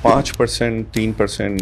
5%, 3%,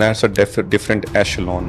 that's a different echelon.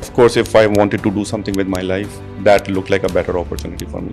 of course if I wanted to do something with my life, that looked like a better opportunity for me.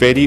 very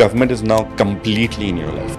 government is now completely in your life.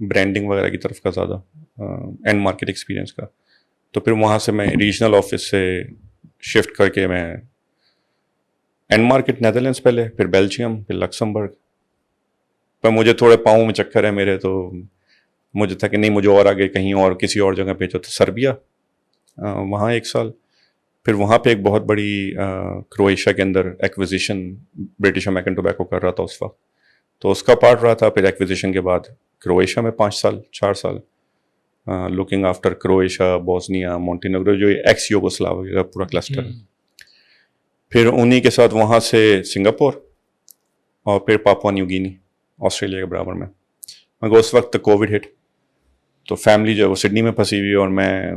Branding وغیرہ کی طرف کا زیادہ and market experience کا. تو پھر وہاں سے میں ریجنل آفس سے شفٹ کر کے میں اینڈ مارکیٹ نیدرلینڈس پہلے, پھر بیلجیم, پھر لکسمبرگ. پر مجھے تھوڑے پاؤں میں چکر ہے میرے, تو مجھے تھا کہ نہیں مجھے اور آگے کہیں اور کسی اور جگہ بھیجو. تو سربیا وہاں 1 سال, پھر وہاں پہ ایک بہت بڑی کرویشیا کے اندر ایکوزیشن برٹش امیریکن ٹوبیکو کر رہا تھا اس وقت, تو اس کا پارٹ رہا تھا. پھر ایکوزیشن کے بعد کرویشیا میں 4 سال لوکنگ آفٹر کرویشیا, بوسنیا, مونٹینیگرو, جو ایکس یوگوسلاویا کا پورا کلسٹر ہے. پھر انہی کے ساتھ وہاں سے سنگاپور, اور پھر پاپوا نیو گینی آسٹریلیا کے برابر میں. مگر اس وقت کووڈ ہٹ, تو فیملی جو ہے وہ سڈنی میں پھنسی ہوئی اور میں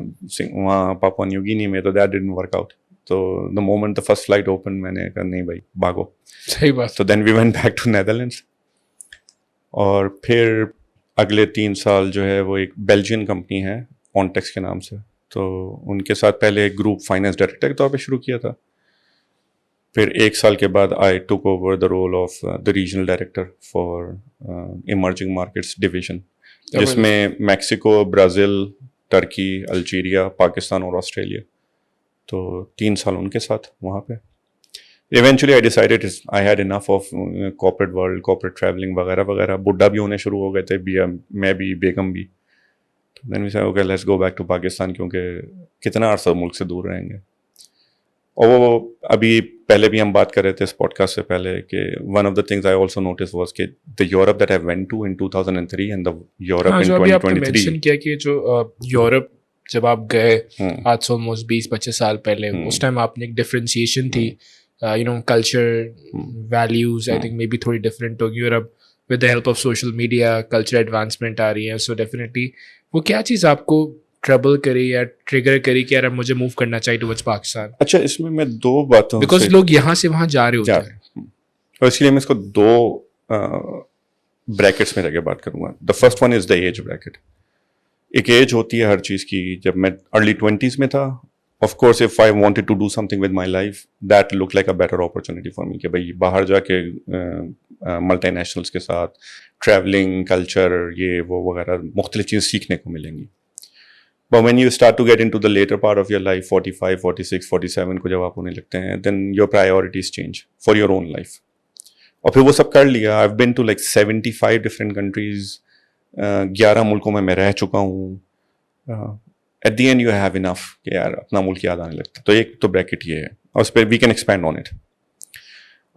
وہاں پاپوا نیو گینی میں, تو دیٹ ڈڈنٹ ورک آؤٹ. تو the moment the first flight open, میں نے کہا نہیں بھائی بھاگو. صحیح بات. تو then we went back to Netherlands. اور پھر اگلے 3 سال جو ہے وہ ایک بیلجین کمپنی ہے اونٹیکس کے نام سے, تو ان کے ساتھ پہلے گروپ فائنانس ڈائریکٹر کے طور پہ شروع کیا تھا. پھر 1 سال کے بعد I took over the role of the regional director for emerging markets division, جس میں Mexico, Brazil, Turkey, Algeria, Pakistan اور آسٹریلیا. تو 3 سال ان کے ساتھ وہاں پہ. Eventually I decided I had enough of corporate world, corporate travelling وغیرہ وغیرہ. بڈھا بھی ہونے شروع ہو گئے تھے, میں بھی, بیگم بھی. Then we said okay let's go back to Pakistan, کیونکہ کتنا عرصہ ملک سے دور رہیں گے. اور وہ ابھی پہلے بھی ہم بات کر رہے تھے اس پوڈ کاسٹ سے پہلے کہ one of the things I also notice was کہ the Europe that I went to in 2003 and the Europe in 2023. Mention کیا کہ جو یورپ جب آپ گئے آج سے آلموسٹ 20-25 سال پہلے, اس ٹائم آپ نے ایک ڈفرینسیشن تھی, culture, values I think may be تھوڑی ڈفرینٹ ہوگی, اور اب with the help of social media culture advancement آ رہی ہے. سو ڈیفینیٹلی وہ کیا چیز آپ کو ٹربل کری یا ٹریگر کری کہ یار اب مجھے موو کرنا چاہیے ٹوورڈز پاکستان؟ اچھا, اس میں 2 باتوں, بیکاز لوگ یہاں سے وہاں جا رہے ہوتے ہیں, اور اس لیے میں اس کو 2 بریکٹس میں رہ کے بات کروں گا. The first one is the age bracket. ایک ایج ہوتی ہے ہر چیز کی. جب میں ارلی 20s میں تھا, of course if I wanted to do something with my life that look like a better opportunity for me, کہ بھائی باہر جا کے ملٹی نیشنلس کے ساتھ ٹریولنگ, کلچر, یہ وہ وغیرہ مختلف چیزیں سیکھنے کو ملیں گی. But when you start to get into the later part of your life, 45, 46, 47 کو جب آپ ہونے لگتے ہیں, then your priorities change for your own life. اور پھر وہ سب کر لیا. I've been to like 75 different countries, 11 ملکوں میں رہ چکا ہوں. At the end you have enough کہ یار اپنا ملک یاد آنے لگتا. تو ایک تو بریکٹ یہ ہے, اور اس پہ we can expand on it.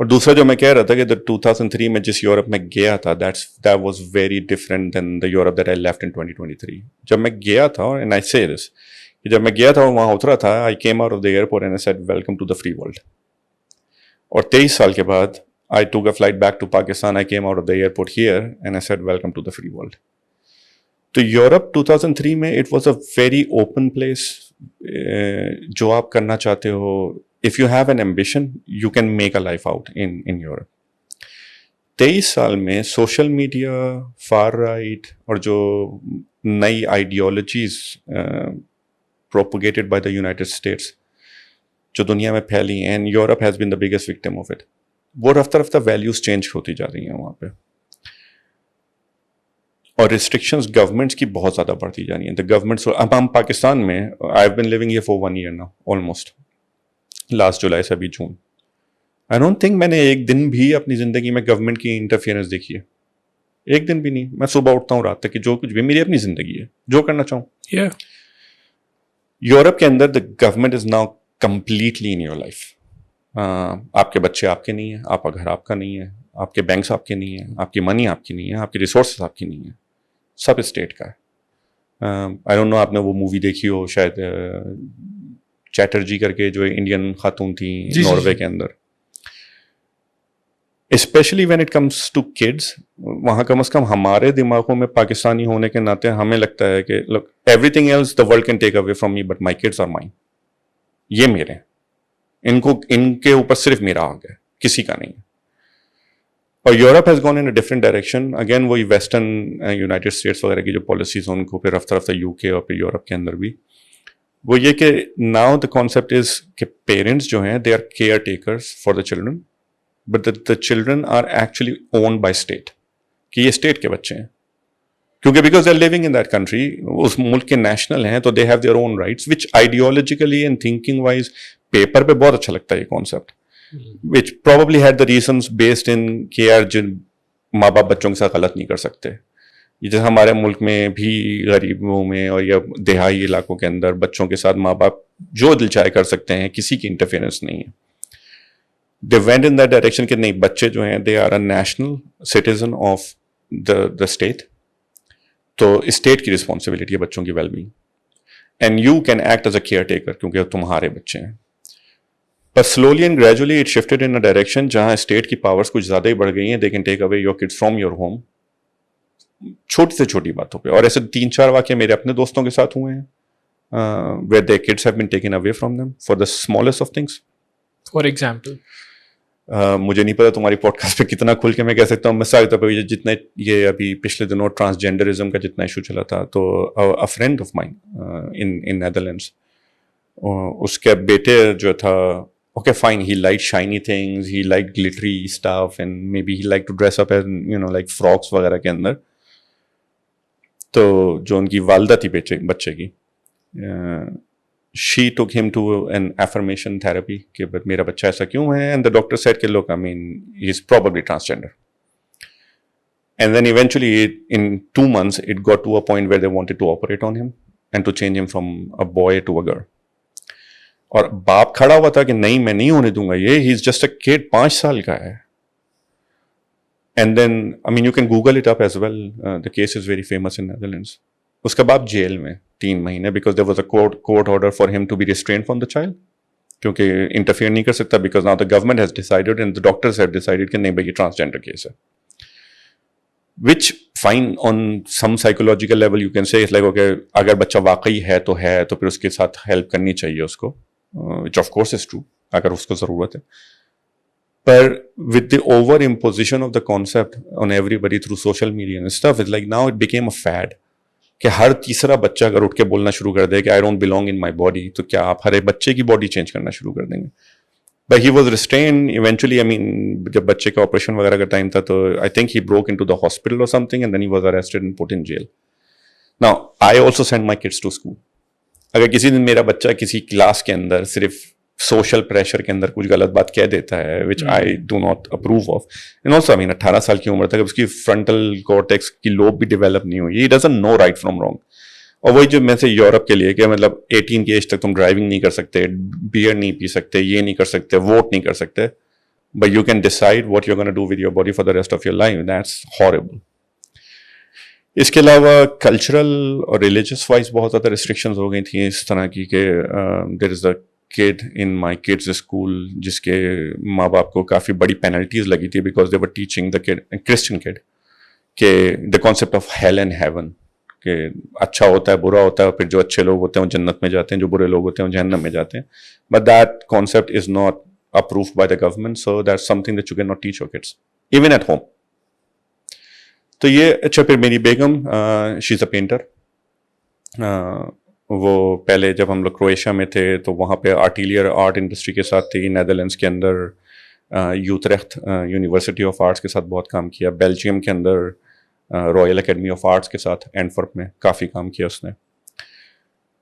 اور دوسرا جو میں کہہ رہا تھا کہ 2003 میں جس یورپ میں گیا تھا, that was very different than the Europe that I left in 2023. جب میں گیا تھا, and I say this, کہ جب میں گیا تھا وہاں اترا تھا, I came out of the airport and I said welcome to the free world. اور 23 سال کے بعد I took a flight back to Pakistan, I came out of the airport here and I said welcome to the free world. تو Europe 2003 میں it was a very open place. جو آپ کرنا چاہتے ہو, if you have an ambition, you can make a life out in Europe. 23 سال میں social media, for right, اور جو نئی ideologies propagated by the United States جو دنیا میں پھیلی ہیں, and Europe has been the biggest victim of it. وہ رفتہ رفتہ ویلیوز چینج ہوتی جا رہی ہیں وہاں پہ, اور ریسٹرکشنز گورنمنٹس کی بہت زیادہ بڑھتی جا رہی ہیں. دا گورنمنٹس, اب ہم پاکستان میں, I have been living here for 1 year now almost, last July سے ابھی جون. آئی ڈونٹ تھنک میں نے ایک دن بھی اپنی زندگی میں گورنمنٹ کی انٹرفیئرنس دیکھی ہے, ایک دن بھی نہیں. میں صبح اٹھتا ہوں رات تک کہ جو کچھ بھی میری اپنی زندگی ہے, جو کرنا چاہوں. یورپ کے اندر the government is now completely in your life. آپ کے بچے آپ کے نہیں ہیں, آپ کا گھر آپ کا نہیں ہے, آپ کے بینکس آپ کے نہیں ہیں, آپ کی منی آپ کی نہیں ہے, آپ کی ریسورسز آپ کی نہیں ہیں, سب اسٹیٹ کا ہے. آئی ڈونٹ نو آپ نے وہ مووی دیکھی ہو شاید, چیٹرجی کر کے, جو انڈین خاتون تھیں ناروے کے اندر. Especially when it comes to kids, وہاں کم از کم ہمارے دماغوں میں پاکستانی ہونے کے ناطے ہمیں لگتا ہے کہ look everything else the world can take away from me but my kids are mine. یہ میرے ہیں, ان کے اوپر صرف میرا حق ہے, کسی کا نہیں ہے. اور Europe has gone in a different direction. Again وہی ویسٹرن یونائٹیڈ اسٹیٹس وغیرہ کی جو پالیسیز ہیں ان کو پھر رفتہ رفتہ یو کے اور پھر یورپ کے اندر بھی وہ یہ کہ ناؤ دا کانسیپٹ از کہ پیرنٹس جو ہیں they are caretakers for the children, but the children are actually owned by state, کہ یہ اسٹیٹ کے بچے ہیں. کیونکہ because they are living in that country, اس ملک کے نیشنل ہیں تو they have their own rights, which ideologically and thinking wise paper پہ بہت اچھا لگتا ہے یہ concept, which probably had the reasons based in کہ یار جن ماں باپ بچوں کے ساتھ غلط نہیں کر سکتے. یہ جیسے ہمارے ملک میں بھی غریبوں میں اور یا دیہائی علاقوں کے اندر بچوں کے ساتھ ماں باپ جو دل چاہے کر سکتے ہیں, کسی کی انٹرفیئرنس نہیں ہے. They went in that direction کہ نہیں, بچے جو ہیں they are a national citizen of the state, تو اسٹیٹ کی رسپانسبلٹی ہے بچوں کی well being, and you can act as a caretaker کیونکہ تمہارے بچے ہیں. But slowly and gradually it shifted in a direction جہاں اسٹیٹ کی پاورس کچھ زیادہ ہی بڑھ گئی ہیں. They can take away your kids from your home, چھوٹی سے چھوٹی باتوں پہ. اور ایسے 3-4 واقعے میرے اپنے دوستوں کے ساتھ ہوئے ہیں where their kids have been taken away from them for the smallest of things. For example? مجھے نہیں پتا تمہاری پوڈ کاسٹ پہ کتنا کھل کے میں کہہ سکتا ہوں. مثال کے طور پہ جتنا یہ ابھی پچھلے دنوں ٹرانسجینڈرزم کا جتنا ایشو چلا تھا, تو a friend of mine in Netherlands, اس کے بیٹے جو تھا, okay fine, he liked shiny things, he liked glittery stuff, and maybe he liked to dress up as, you know, like frocks وغیرہ کے اندر. تو جو ان کی والدہ تھی بچے کی, she took him to an affirmation therapy کہ میرا بچہ ایسا کیوں ہے, and the doctor said کہ look, I mean, he's probably transgender. And then eventually in 2 months it got to a point where they wanted to operate on him and to change him from a boy to a girl. اور باپ کھڑا ہوا تھا کہ نہیں میں نہیں ہونے دوں گا یہ, ہی از جسٹ اے کڈ, 5 سال کا ہے. And then I mean you can Google it up as well, the case is very famous in Netherlands. اس کا باپ جیل میں 3 مہینے because there was a court order for him to be restrained from the child, کیونکہ interfere نہیں کر سکتا because now the government has decided and the doctors have decided کہ نہیں بھائی یہ ٹرانسجینڈر کیس ہے. Which fine on some psychological level you can say it's like okay, اگر بچہ واقعی ہے تو پھر اس کے ساتھ ہیلپ کرنی چاہیے اس کو, which of course is true اگر اس کو ضرورت ہے. پر with the over imposition of the concept on everybody through social media and stuff, it's like now it became a fad کہ ہر تیسرا بچہ اگر اٹھ کے بولنا شروع کر دے کہ I don't belong in my body, تو کیا آپ ہر ایک بچے کی باڈی چینج کرنا شروع کر دیں گے؟ But he was restrained eventually. I mean, جب بچے کا آپریشن وغیرہ کا ٹائم تھا تو I think he broke into the hospital or something and then he was arrested and put in jail. Now I also send my kids to school. اگر کسی دن میرا بچہ کسی کلاس کے اندر صرف سوشل پریشر کے اندر کچھ غلط بات کہہ دیتا ہے, which I do not approve of, and also I mean 18 سال کی عمر تک اس کی فرنٹل کورٹیکس کی لوب بھی ڈیولپ نہیں ہوئی, he doesn't know right from wrong. اور وہی جو میں سے یورپ کے لیے کہ مطلب 18 کی ایج تک تم ڈرائیونگ نہیں کر سکتے, بیئر نہیں پی سکتے, یہ نہیں کر سکتے, ووٹ نہیں کر سکتے, but you can decide what you're going to do with your body for the rest of your life. That's horrible. اس کے علاوہ کلچرل اور ریلیجس وائز بہت زیادہ ریسٹرکشنز ہو گئی تھیں اس طرح کی کہ دیر از اے کڈ ان مائی کڈز اسکول جس کے ماں باپ کو کافی بڑی پینلٹیز لگی تھی because they were teaching the kid, Christian kid, کہ the concept of hell and heaven, کہ اچھا ہوتا ہے برا ہوتا ہے, پھر جو اچھے لوگ ہوتے ہیں وہ جنت میں جاتے ہیں, جو برے لوگ ہوتے ہیں وہ جہنم میں جاتے ہیں. But that concept is not approved by the government, so that's something that you cannot teach your kids even at home. تو یہ اچھا. پھر میری بیگم شی از اے پینٹر, وہ پہلے جب ہم لوگ کرویشیا میں تھے تو وہاں پہ آرٹیلیئر آرٹ انڈسٹری کے ساتھ تھی. نیدرلینڈس کے اندر یوتریخت یونیورسٹی آف آرٹس کے ساتھ بہت کام کیا. بیلجیم کے اندر رائل اکیڈمی آف آرٹس کے ساتھ اینٹورپ میں کافی کام کیا اس نے.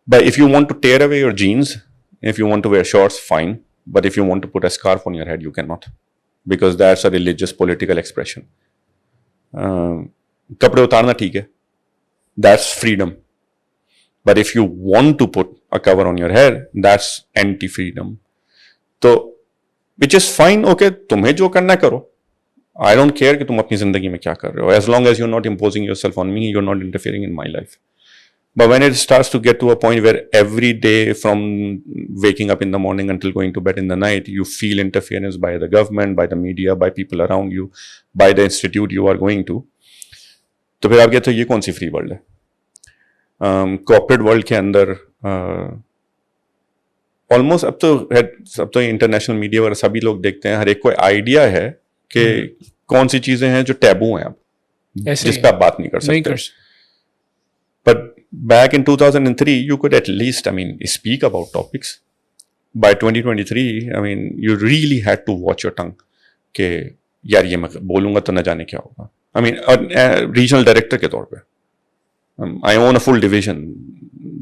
But if you want to tear away your jeans, if you want to wear shorts, fine, but if you want to put a scarf on your head, you cannot, because that's a religious political expression. کپڑے اتارنا ٹھیک ہے, that's freedom, but if you want to put a cover on your head, that's anti-freedom. تو which is fine, okay, تمہیں جو کرنا ہے کرو, I don't care کہ تم اپنی زندگی میں کیا کر رہے ہو, as long as you're not imposing yourself on me, you're not interfering in my life. But when it starts to get to a point where every day from waking up in the morning until going to bed in the night, you feel interference by the government, by the media, by people around you, by the institute you are going to, تو پھر آپ کہتے ہو یہ کون سی free world ہے. Corporate world کے اندر almost اب تو انٹرنیشنل میڈیا وغیرہ سبھی لوگ دیکھتے ہیں, ہر ایک کو آئیڈیا ہے کہ کون سی چیزیں ہیں جو ٹیبو ہیں اب جس پہ آپ بات نہیں کر سکتے. But back in 2003, you could at least, I mean, speak about topics. By 2023, I mean, you really had to watch your tongue. کہ یار یہ میں بولوں گا تو نہ جانے کیا ہوگا. I mean, regional director کے طور پہ I own a full division,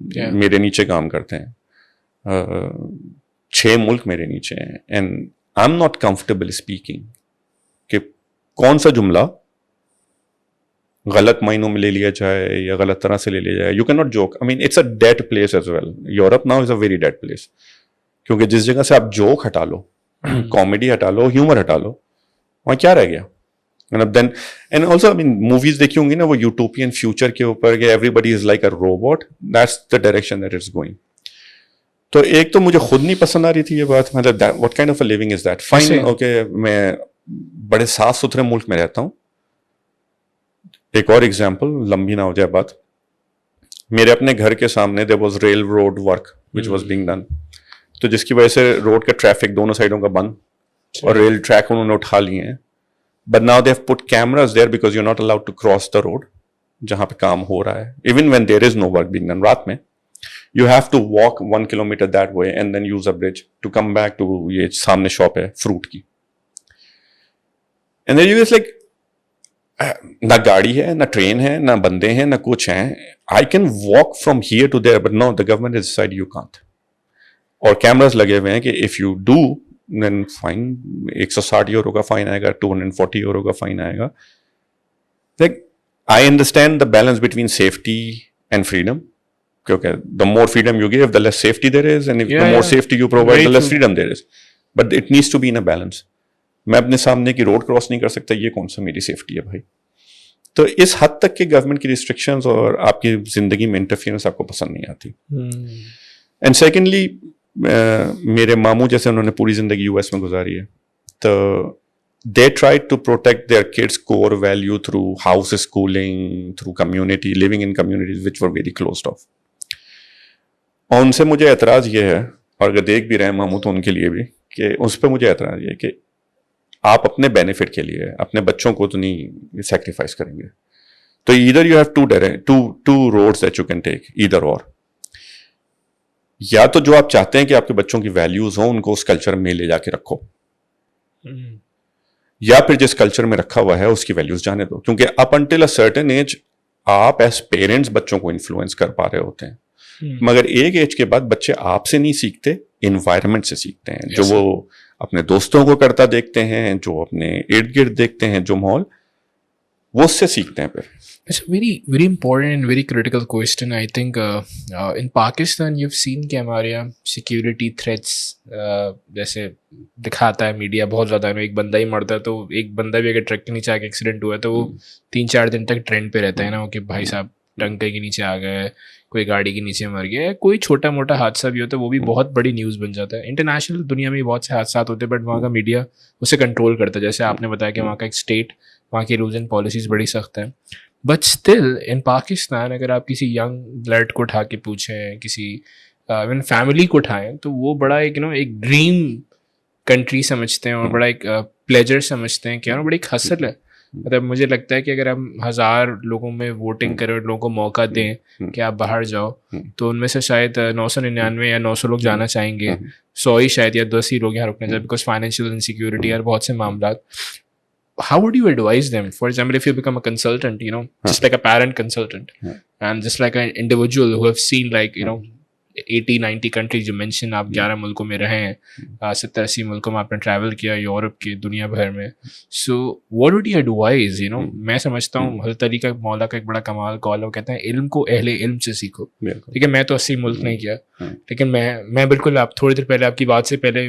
Yeah. میرے نیچے کام کرتے ہیں, 6 ملک میرے نیچے ہیں, and I'm not comfortable speaking کہ کون سا جملہ غلط معنوں میں لے لیا جائے یا غلط طرح سے لے لیا جائے. You can not joke, I mean it's a dead place as well. Europe now is a very dead place, کیونکہ جس جگہ سے آپ جوک ہٹا لو, کامیڈی ہٹا لو, ہیومر ہٹا لو, وہاں کیا رہ گیا؟ And also I mean movies دیکھی ہوں گی نا وہ یوٹوپین فیوچر کے اوپر کہ everybody is like a robot, that's the direction that it's going. تو ایک تو مجھے خود نہیں پسند آ رہی تھی یہ بات, مطلب what kind of a living is that. Fine, okay, میں بڑے صاف ستھرے ملک میں رہتا ہوں. ایک اور ایگزامپل, لمبی نہ ہو جائے بات, میرے اپنے گھر کے سامنے there was railroad work which was being done, تو جس کی وجہ سے روڈ کا ٹریفک دونوں سائڈوں کا بند اور ریل ٹریک انہوں نے اٹھا لیے ہیں. But now they have put cameras there because you're not allowed to cross the road جہاں پہ کام ہو رہا ہے, even when there is no work being done. رات میں you have to walk 1 kilometer that way and then use a bridge to come back to یہ سامنے shop ہے fruit کی. And then you guys like نہ گاڑی ہے, نہ ٹرین ہے, نہ بندے ہیں, نہ کچھ ہیں. I can walk from here to there, but no, the government has decided you can't. اور کیمراز لگے ہوئے ہیں کہ if you do, then fine, 160 euro کا فائن آئے گا, 240 یورو کا فائن آئے گا. Like, I understand the balance between safety and freedom. کیونکہ the more freedom you give, the less safety there is, and if the more safety you provide, the less freedom there is. But it needs to be in a balance. میں اپنے سامنے کی road cross نہیں کر سکتا, یہ کون سا میری سیفٹی ہے بھائی. تو اس حد تک کہ گورنمنٹ کی ریسٹرکشنز اور آپ کی زندگی میں انٹرفیئرنس آپ کو پسند نہیں آتی. اینڈ سیکنڈلی, میرے ماموں جیسے انہوں نے پوری زندگی یو ایس میں گزاری ہے, تو they try to protect their kids core value through house schooling, through community, living in communities which were very closed off. اور ان سے مجھے اعتراض یہ ہے, اور اگر دیکھ بھی رہے ہیں ماموں تو ان کے لیے بھی, کہ اس پہ مجھے اعتراض یہ ہے کہ آپ اپنے بینیفٹ کے لیے اپنے بچوں کو تو نہیں سیکریفائس کریں گے. تو either you have two roads that you can take, either or. یا تو جو آپ چاہتے ہیں کہ آپ کے بچوں کی ویلیوز ہوں ان کو اس کلچر میں لے جا کے رکھو, یا پھر جس کلچر میں رکھا ہوا ہے اس کی ویلیوز جانے دو. کیونکہ up until a certain age آپ ایز پیرنٹس بچوں کو انفلوئنس کر پا رہے ہوتے ہیں, مگر ایک ایج کے بعد بچے آپ سے نہیں سیکھتے, انوائرمنٹ سے سیکھتے ہیں. جو وہ اپنے دوستوں کو کرتا دیکھتے ہیں, جو اپنے ارد گرد دیکھتے ہیں, جو ماحول, وہ اس سے سیکھتے ہیں. پھر It's a very, very important and very critical question. I think in Pakistan you've seen کہ ہمارے یہاں security threats جیسے دکھاتا ہے میڈیا بہت زیادہ. ایک بندہ ہی مرتا ہے تو ایک بندہ بھی اگر ٹرک کے نیچے آ کے ایکسیڈنٹ ہوا ہے تو وہ 3-4 دن تک ٹرینڈ پہ رہتا ہے نا, کہ بھائی صاحب ٹنکے کے نیچے آ گئے, کوئی گاڑی کے نیچے مر گیا, کوئی چھوٹا موٹا حادثہ بھی ہوتا ہے وہ بھی بہت بڑی نیوز بن جاتا ہے. انٹرنیشنل دنیا میں بہت سے حادثات ہوتے ہیں بٹ وہاں کا میڈیا اسے کنٹرول کرتا ہے. جیسے آپ نے بتایا کہ وہاں کا ایک اسٹیٹ, وہاں کی رولز اینڈ پالیسیز بڑی سخت ہیں. بٹ اسٹل ان پاکستان اگر آپ کسی ینگ بلڈ کو اٹھا کے پوچھیں, کسی ایون فیملی کو اٹھائیں, تو وہ بڑا ایک ایک ڈریم کنٹری سمجھتے ہیں اور بڑا ایک پلیجر سمجھتے ہیں کہ بڑی ایک حسل ہے. مطلب مجھے لگتا ہے کہ اگر ہم 1000 لوگوں میں ووٹنگ کریں اور لوگوں کو موقع دیں کہ آپ باہر جاؤ, تو ان میں سے شاید 999 یا 900 لوگ جانا چاہیں گے, 100 ہی شاید یا 10 ہی لوگ یہاں رکنا چاہیں, بیکاز فائنینشیل انسیکیورٹی اور بہت سے معاملات. How would you advise them? For example, if you become a consultant, just like a parent consultant, and just like an individual who have seen 80-90 countries جو mention, آپ 11 ملکوں میں رہے ہیں, 70-80 ملکوں میں آپ نے ٹریول کیا, یورپ کی دنیا بھر میں. So what would you advise? میں سمجھتا ہوں حضرت علی کا مولا کا ایک بڑا کمال قول ہے, وہ کہتے ہیں علم کو اہل علم سے سیکھو. ٹھیک ہے, میں تو 80 ملک نہیں کیا, لیکن میں بالکل آپ تھوڑی دیر پہلے آپ کی بات سے پہلے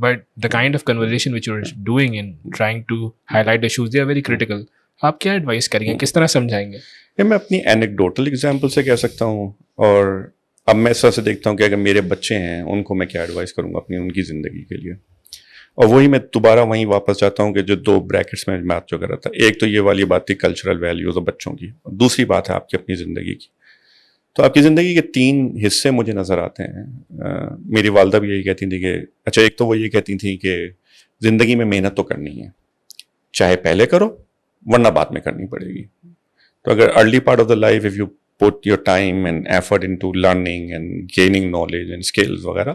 But the kind of conversation which you're doing and trying to highlight issues, they are very critical. آپ کیا ایڈوائز کریں گے, کس طرح سمجھائیں گے؟ میں اپنی اینیکڈوٹل ایگزامپل سے کہہ سکتا ہوں, اور اب میں اس طرح سے دیکھتا ہوں کہ اگر میرے بچے ہیں ان کو میں کیا ایڈوائز کروں گا اپنی ان کی زندگی کے لیے. اور وہی میں دوبارہ وہیں واپس جاتا ہوں کہ جو 2 بریکٹس میں بات جو کر رہا تھا, ایک تو یہ والی بات تھی کلچرل ویلیوز اور بچوں کی, دوسری بات ہے آپ کی اپنی زندگی کی. تو آپ کی زندگی کے 3 حصے مجھے نظر آتے ہیں. میری والدہ بھی یہی کہتی تھیں کہ اچھا, ایک تو وہ یہ کہتی تھیں کہ زندگی میں محنت تو کرنی ہے, چاہے پہلے کرو ورنہ بعد میں کرنی پڑے گی. تو اگر early part of the life if you put your time and effort into learning and gaining knowledge and skills وغیرہ,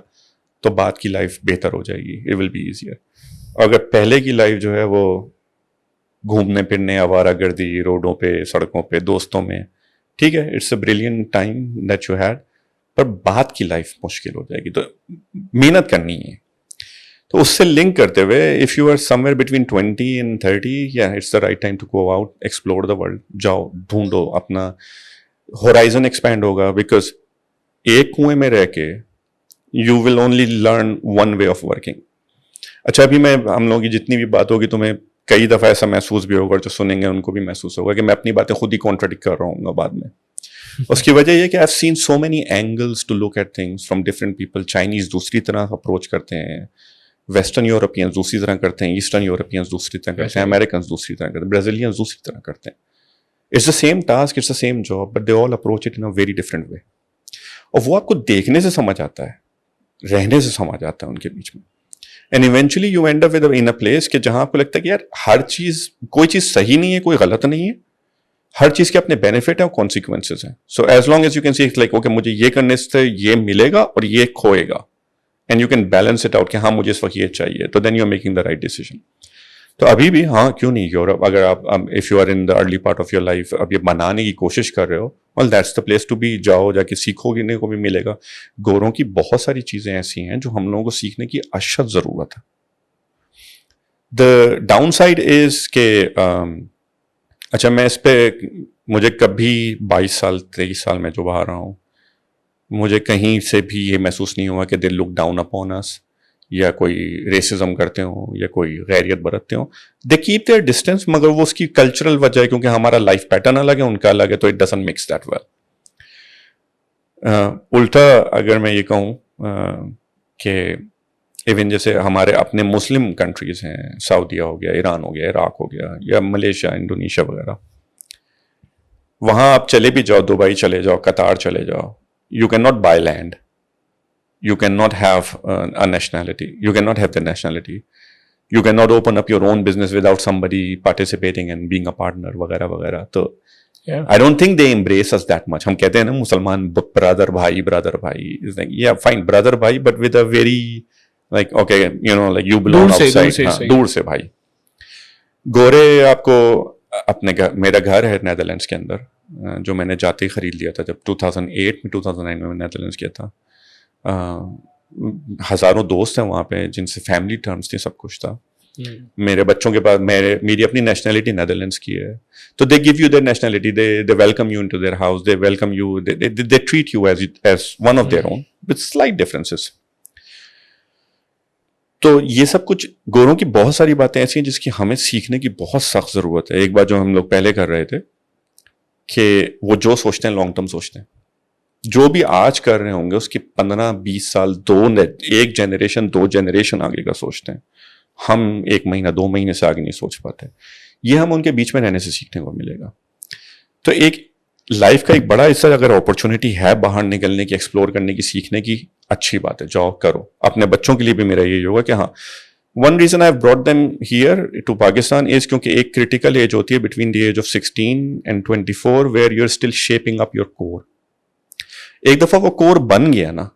تو بعد کی لائف بہتر ہو جائے گی, اٹ ول بی ایزیئر. اگر پہلے کی لائف جو ہے وہ گھومنے پھرنے, آوارہ گردی, روڈوں پہ, سڑکوں پہ, دوستوں میں, ٹھیک ہے, it's a brilliant time that you had, پر بعد کی لائف مشکل ہو جائے گی, تو محنت کرنی ہے. تو اس سے لنک کرتے ہوئے, if you are somewhere between 20 and 30, یا it's the right time to go out, explore the world, جاؤ, ڈھونڈو, اپنا ہورائزن ایکسپینڈ ہوگا, بیکاز ایک کنویں میں رہ کے you will only learn one way of working. اچھا, ابھی ہم لوگوں کی جتنی بھی بات ہوگی تمہیں کئی دفعہ ایسا محسوس بھی ہوگا, جو سنیں گے ان کو بھی محسوس ہوگا کہ میں اپنی باتیں خود ہی کانٹراڈکٹ کر رہا ہوں گا بعد میں. اس کی وجہ یہ کہ I've seen so many angles to look at things from different people. Chinese دوسری طرح اپروچ کرتے ہیں, ویسٹرن یورپینز دوسری طرح کرتے ہیں, ایسٹرن یورپینز دوسری طرح کرتے ہیں, امریکنز دوسری طرح کرتے ہیں, برازیلینز دوسری طرح کرتے ہیں. It's the same task, it's the same job, but they all approach it in a very different way. اور وہ آپ کو دیکھنے سے سمجھ آتا ہے, رہنے سے سمجھ آتا ہے ان کے بیچ میں. And eventually you and up with in a place کہ جہاں آپ کو لگتا ہے کہ یار ہر چیز, کوئی چیز صحیح نہیں ہے, کوئی غلط نہیں ہے, ہر چیز کے اپنے بینیفٹ ہیں اور کانسیکوینسز ہیں. So as long as you can see like okay مجھے یہ کرنے سے یہ ملے گا اور یہ کھوئے گا, and you can balance it out کہ ہاں مجھے اس وقت یہ چاہیے, تو then you are making the right decision. تو ابھی بھی ہاں کیوں نہیں یورپ, اگر آپ if you are in the early part of your life اب یہ بنانے کی کوشش کر رہے ہو, well that's the place to be. جاؤ, جا کے سیکھو, گنے کو بھی ملے گا. گوروں کی بہت ساری چیزیں ایسی ہیں جو ہم لوگوں کو سیکھنے کی اشد ضرورت ہے. دا ڈاؤن سائڈ از کہ اچھا میں اس پہ مجھے کبھی 22 سال 23 سال میں جو باہر رہا ہوں, مجھے کہیں سے بھی یہ محسوس نہیں ہوا کہ دے لک ڈاؤن اپون اس, یا کوئی ریسزم کرتے ہوں یا کوئی غیریت برتتے ہوں. دے کیپ دیئر ڈسٹینس, مگر وہ اس کی کلچرل وجہ ہے کیونکہ ہمارا لائف پیٹرن الگ ہے, ان کا الگ ہے, تو it doesn't mix that well. الٹا اگر میں یہ کہوں کہ ایون جیسے ہمارے اپنے مسلم کنٹریز ہیں, سعودیہ ہو گیا, ایران ہو گیا, عراق ہو گیا, یا ملیشیا, انڈونیشیا وغیرہ, وہاں آپ چلے بھی جاؤ, دبئی چلے جاؤ, قطار چلے جاؤ, you can not buy land, you cannot have a nationality, you cannot have the nationality, you cannot open up your own business without somebody participating and being a partner وغیرہ وغیرہ. تو I don't think they embrace us that much. ہم کہتے ہیں نا مسلمان برادر بھائی, برادر بھائی, is like yeah fine brother بھائی, but with a very like okay you know like you belong outside, دور سے بھائی. گورے آپ کو اپنے گھر, میرا گھر ہے نیدرلینڈس کے اندر, جو میں نے جاتے ہی خرید لیا تھا جب 2008 میں 2009 میں نیدرلینڈس کیا تھا. ہزاروں دوست ہیں وہاں پہ جن سے فیملی ٹرمز تھی, سب کچھ تھا. میرے بچوں کے پاس میری اپنی نیشنلٹی نیدرلینڈس کی ہے, تو they give you their nationality, they welcome you into their house, they welcome you, they treat you as one of their own with slight differences. تو یہ سب کچھ گوروں کی بہت ساری باتیں ایسی ہیں جس کی ہمیں سیکھنے کی بہت سخت ضرورت ہے. ایک بات جو ہم لوگ پہلے کر رہے تھے کہ وہ جو سوچتے ہیں لانگ ٹرم سوچتے ہیں, جو بھی آج کر رہے ہوں گے اس کی 15-20 سال, ایک جنریشن 2 جنریشن آگے کا سوچتے ہیں. ہم 1 مہینہ 2 مہینے سے آگے نہیں سوچ پاتے. یہ ہم ان کے بیچ میں رہنے سے سیکھنے کو ملے گا. تو ایک لائف کا ایک بڑا حصہ اگر اپرچونٹی ہے باہر نکلنے کی, ایکسپلور کرنے کی, سیکھنے کی, اچھی بات ہے, جاؤ کرو. اپنے بچوں کے لیے بھی میرا یہی ہوگا کہ ہاں one reason I have brought them here to Pakistan is کیونکہ ایک کریٹیکل ایج ہوتی ہے between the age of 16 and 24 where you are still shaping up your core. ایک دفعہ وہ کور بن گیا نا,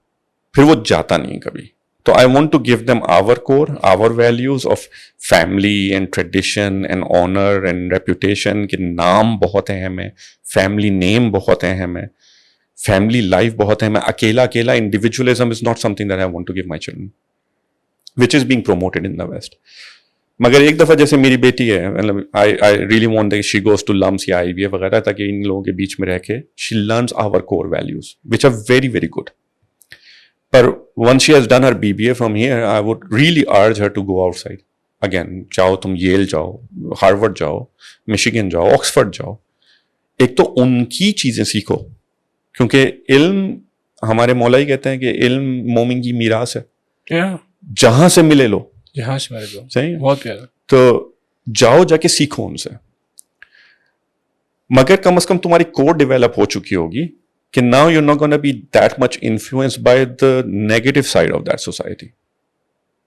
پھر وہ جاتا نہیں کبھی. تو I want to give them our core, our values of family and tradition and honour and reputation, کہ نام بہت اہم ہے, فیملی نیم بہت اہم ہے, فیملی لائف بہت اہم ہے. اکیلا individualism is not something that I want to give my children, which is being promoted in the west. مگر ایک دفعہ جیسے میری بیٹی ہے, مطلب I really want that she goes to LUMS یا آئی وی ایف وغیرہ, تاکہ ان لوگوں کے بیچ میں رہ کے she learns our core values which are very very good. پر once she has done her BBA from here, I would really urge her to go outside again. جاؤ تم, ییل جاؤ, ہارورڈ جاؤ, مشیگن جاؤ, آکسفورڈ جاؤ. ایک تو ان کی چیزیں سیکھو, کیونکہ علم, ہمارے مولا ہی کہتے ہیں کہ علم مومن کی میراث ہے, جہاں سے ملے لو, جہاں سے میرے کو صحیح, بہت پیارا. تو جاؤ, جا کے سیکھو ان سے. مگر کم از کم تمہاری کوڈ ڈیولپ ہو چکی ہوگی کہ now you not gonna be that much influence by the negative side of that society.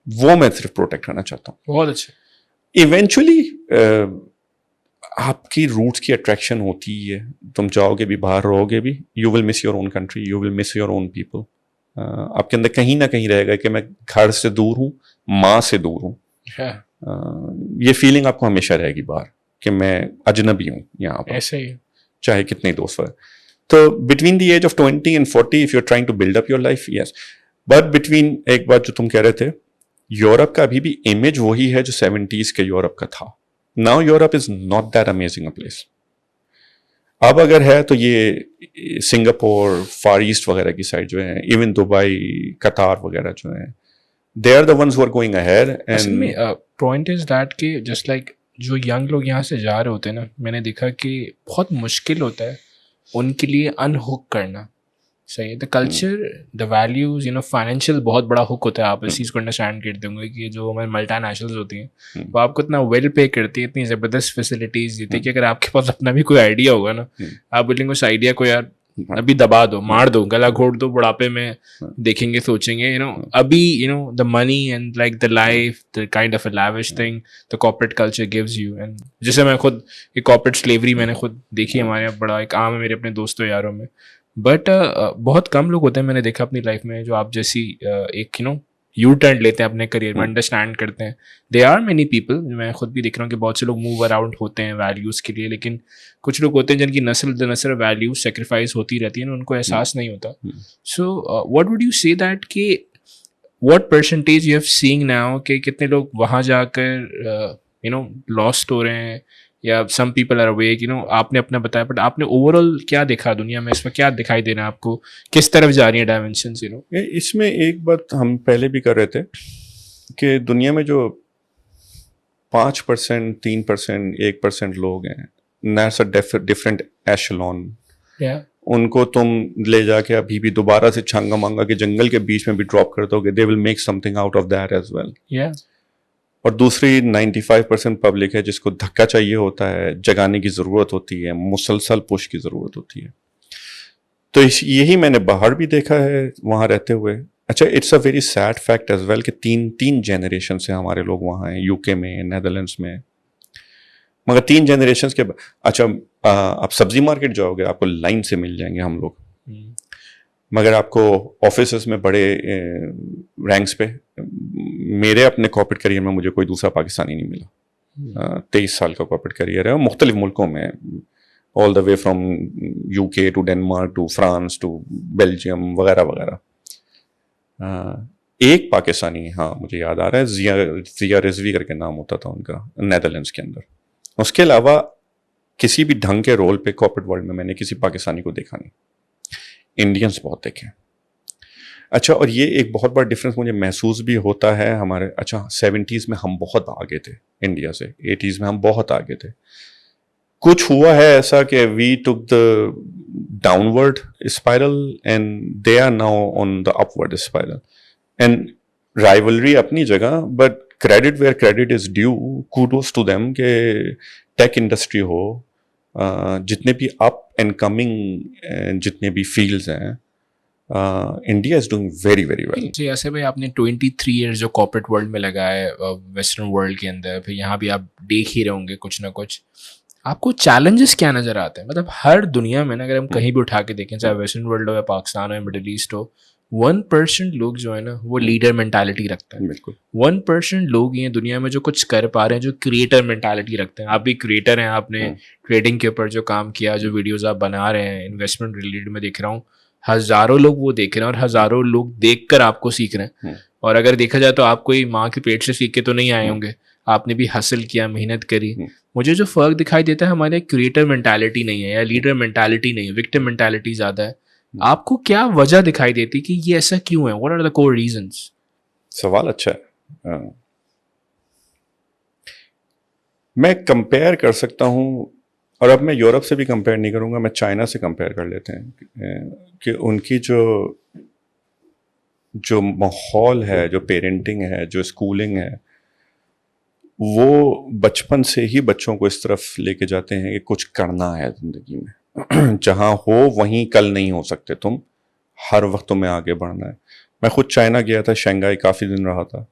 وہ میں صرف پروٹیکٹ کرنا چاہتا ہوں. بہت اچھا. ایونچولی آپ کی روٹس کی اٹریکشن ہوتی ہے, تم جاؤ گے بھی, باہر رہو گے بھی, you will miss your own country, you will miss your own people. آپ کے اندر کہیں نہ کہیں رہے گا کہ میں گھر سے دور ہوں, ماں سے دور ہوں. یہ فیلنگ آپ کو ہمیشہ رہے گی باہر. کہ میں اجنبی ہوں یہاں پر, ایسے ہی چاہے کتنے دوست ہو. تو between the age of 20 and 40 if you're trying to build up your life, yes. But between, ایک بات جو تم کہہ رہے تھے, یورپ کا ابھی بھی امیج وہی ہے جو 70s کے یورپ کا تھا. Now Europe is not that amazing a place. اب اگر ہے تو یہ سنگاپور, فار ایسٹ وغیرہ کی سائڈ جو ہیں, ایون دبئی, قطار وغیرہ جو ہیں, they are the ones who are going ahead. اصل میں پوائنٹ از دیٹ کہ جسٹ لائک جو ینگ لوگ یہاں سے جا رہے ہوتے ہیں نا, میں نے دیکھا کہ بہت مشکل ہوتا ہے ان کے لیے ان ہک کرنا. صحیح ہے, the culture, the values, financial بہت بڑا ہک ہوتا ہے. آپ اس چیز کو انڈرسٹینڈ کرتے ہوں گے کہ جو ہمارے ملٹی نیشنلز ہوتی ہیں وہ آپ کو اتنا ویل پے کرتی ہے, اتنی زبردست فیسلٹیز دیتی ہے کہ اگر آپ کے پاس اپنا بھی کوئی آئیڈیا ہوگا نا, آپ بولیں گے اس آئیڈیا کو یار ابھی دبا دو, مار دو, گلا گھوٹ دو, بڑھاپے میں دیکھیں گے, سوچیں گے ابھی the money and like the life, the kind of a lavish thing the corporate culture gives you. And جیسے میں خود ایک کارپوریٹ سلیوری میں نے خود دیکھی ہے ہمارے یہاں, بڑا ایک عام ہے میرے اپنے دوستوں یاروں میں. بٹ بہت کم لوگ ہوتے ہیں میں نے دیکھا اپنی لائف میں جو آپ جیسی ایک یو ٹرن لیتے ہیں اپنے کریئر میں, انڈرسٹینڈ کرتے ہیں. دے آر مینی پیپل, میں خود بھی دیکھ رہا ہوں کہ بہت سے لوگ موو اراؤنڈ ہوتے ہیں ویلیوز کے لیے, لیکن کچھ لوگ ہوتے ہیں جن کی نسل در نسل ویلیوز سیکریفائز ہوتی رہتی ہیں, ان کو احساس نہیں ہوتا. So what would you say that کہ what percentage you have seen now کہ کتنے لوگ وہاں جا کر لاسٹ ہو رہے ہیں, یا سم پیپل آر اویک, آپ نے اپنا بتایا, بٹ آپ نے اوور آل کیا دیکھا دنیا میں, اس میں کیا دکھائی دے رہا ہے آپ کو, کس طرف جا رہی ہیں ڈائمینشنز؟ اس میں ایک بات ہم پہلے بھی کر رہے تھے کہ دنیا میں جو 5%, 3%, 1% لوگ ہیں, دیٹس اے ڈفرنٹ ایشلون. ان کو تم لے جا کے ابھی بھی دوبارہ سے چھانگا مانگا کے جنگل کے بیچ میں بھی ڈراپ کر دو گے, they will make something out of that as well. اور دوسری 95% پبلک ہے جس کو دھکا چاہیے ہوتا ہے, جگانے کی ضرورت ہوتی ہے, مسلسل پش کی ضرورت ہوتی ہے. تو یہی میں نے باہر بھی دیکھا ہے وہاں رہتے ہوئے. اچھا, it's a very sad fact as well کہ تین جنریشن سے ہمارے لوگ وہاں ہیں, یو کے میں, نیدرلینڈس میں, مگر 3 جنریشنس کے. اچھا, آپ سبزی مارکیٹ جاؤ گے آپ کو لائن سے مل جائیں گے ہم لوگ, مگر آپ کو آفیسز میں بڑے رینکس پہ, میرے اپنے کارپوریٹ کریئر میں مجھے کوئی دوسرا پاکستانی نہیں ملا. 23 سال کا کارپوریٹ کریئر ہے, مختلف ملکوں میں, all the way from U K to Denmark to France to Belgium وغیرہ وغیرہ. ایک پاکستانی, ہاں مجھے یاد آ رہا ہے, ضیا رضوی کر کے نام ہوتا تھا ان کا, نیدرلینڈس کے اندر. اس کے علاوہ کسی بھی ڈھنگ کے رول پہ کارپوریٹ ورلڈ میں نے کسی پاکستانی کو دیکھا نہیں. انڈینس بہت دیکھے. اچھا, اور یہ ایک بہت بڑا ڈفرینس مجھے محسوس بھی ہوتا ہے ہمارے. اچھا, 70s میں ہم بہت آگے تھے انڈیا سے, 80s میں ہم بہت آگے تھے. کچھ ہوا ہے ایسا کہ we took the downward spiral and they are now on the upward spiral. And rivalry اپنی جگہ, but credit where credit is due, kudos to them کہ ٹیک انڈسٹری ہو, جتنے بھی اپ اینڈ کمنگ جتنے بھی فیلڈز ہیں, India is doing very very well. جی ایسے بھائی, آپ نے 23 ایئرز جو کارپوریٹ ورلڈ میں لگائے ویسٹرن ورلڈ کے اندر, پھر یہاں بھی آپ دیکھ ہی رہے ہوں گے کچھ نہ کچھ. آپ کو چیلنجز کیا نظر آتے ہیں؟ مطلب ہر دنیا میں نا, اگر ہم کہیں بھی اٹھا کے دیکھیں, چاہے ویسٹرن ورلڈ ہو یا پاکستان ہو یا مڈل ایسٹ ہو, 1% لوگ جو ہے نا وہ لیڈر مینٹالٹی رکھتے ہیں. بالکل 1% لوگ یہ دنیا میں جو کچھ کر پا رہے ہیں جو کریٹر مینٹالٹی رکھتے ہیں. آپ بھی کریٹر ہیں, آپ نے ٹریڈنگ کے اوپر جو کام کیا, جو ویڈیوز آپ بنا رہے ہیں انویسٹمنٹ ریلیٹڈ, میں دیکھ رہا ہوں ہزاروں لوگ وہ دیکھ رہے ہیں, اور ہزاروں لوگ دیکھ کر آپ کو سیکھ رہے ہیں. اور اگر دیکھا جائے تو آپ کوئی ماں کے پیٹ سے سیکھ کے تو نہیں آئے ہوں گے, آپ نے بھی حاصل کیا, محنت کری. مجھے جو فرق دکھائی دیتا ہے ہمارے کریٹر مینٹالٹی نہیں ہے یا لیڈر مینٹالٹی نہیں ہے, وکٹم مینٹالٹی زیادہ ہے. آپ کو کیا وجہ دکھائی دیتی کہ یہ ایسا کیوں ہے؟ What are the core reasons? سوال اچھا ہے. میں کمپیئر کر سکتا ہوں, اور اب میں یورپ سے بھی کمپیئر نہیں کروں گا, میں چائنا سے کمپیئر کر لیتے ہیں کہ ان کی جو ماحول ہے, جو پیرنٹنگ ہے, جو اسکولنگ ہے, وہ بچپن سے ہی بچوں کو اس طرف لے کے جاتے ہیں کہ کچھ کرنا ہے زندگی میں. جہاں ہو وہیں کل نہیں ہو سکتے تم, ہر وقت تمہیں آگے بڑھنا ہے. میں خود چائنا گیا تھا, شنگھائی کافی دن رہا تھا.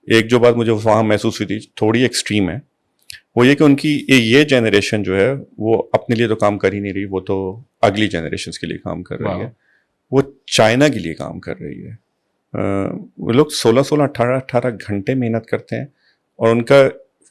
ایک جو بات مجھے وہاں محسوس ہوئی تھی, تھوڑی ایکسٹریم ہے, وہ یہ کہ ان کی یہ جنریشن جو ہے وہ اپنے لیے تو کام کر ہی نہیں رہی, وہ تو اگلی جنریشنس کے لیے کام کر رہی ہے. وہ چائنا کے لیے کام کر رہی ہے. وہ لوگ 16 18 گھنٹے محنت کرتے ہیں, اور ان کا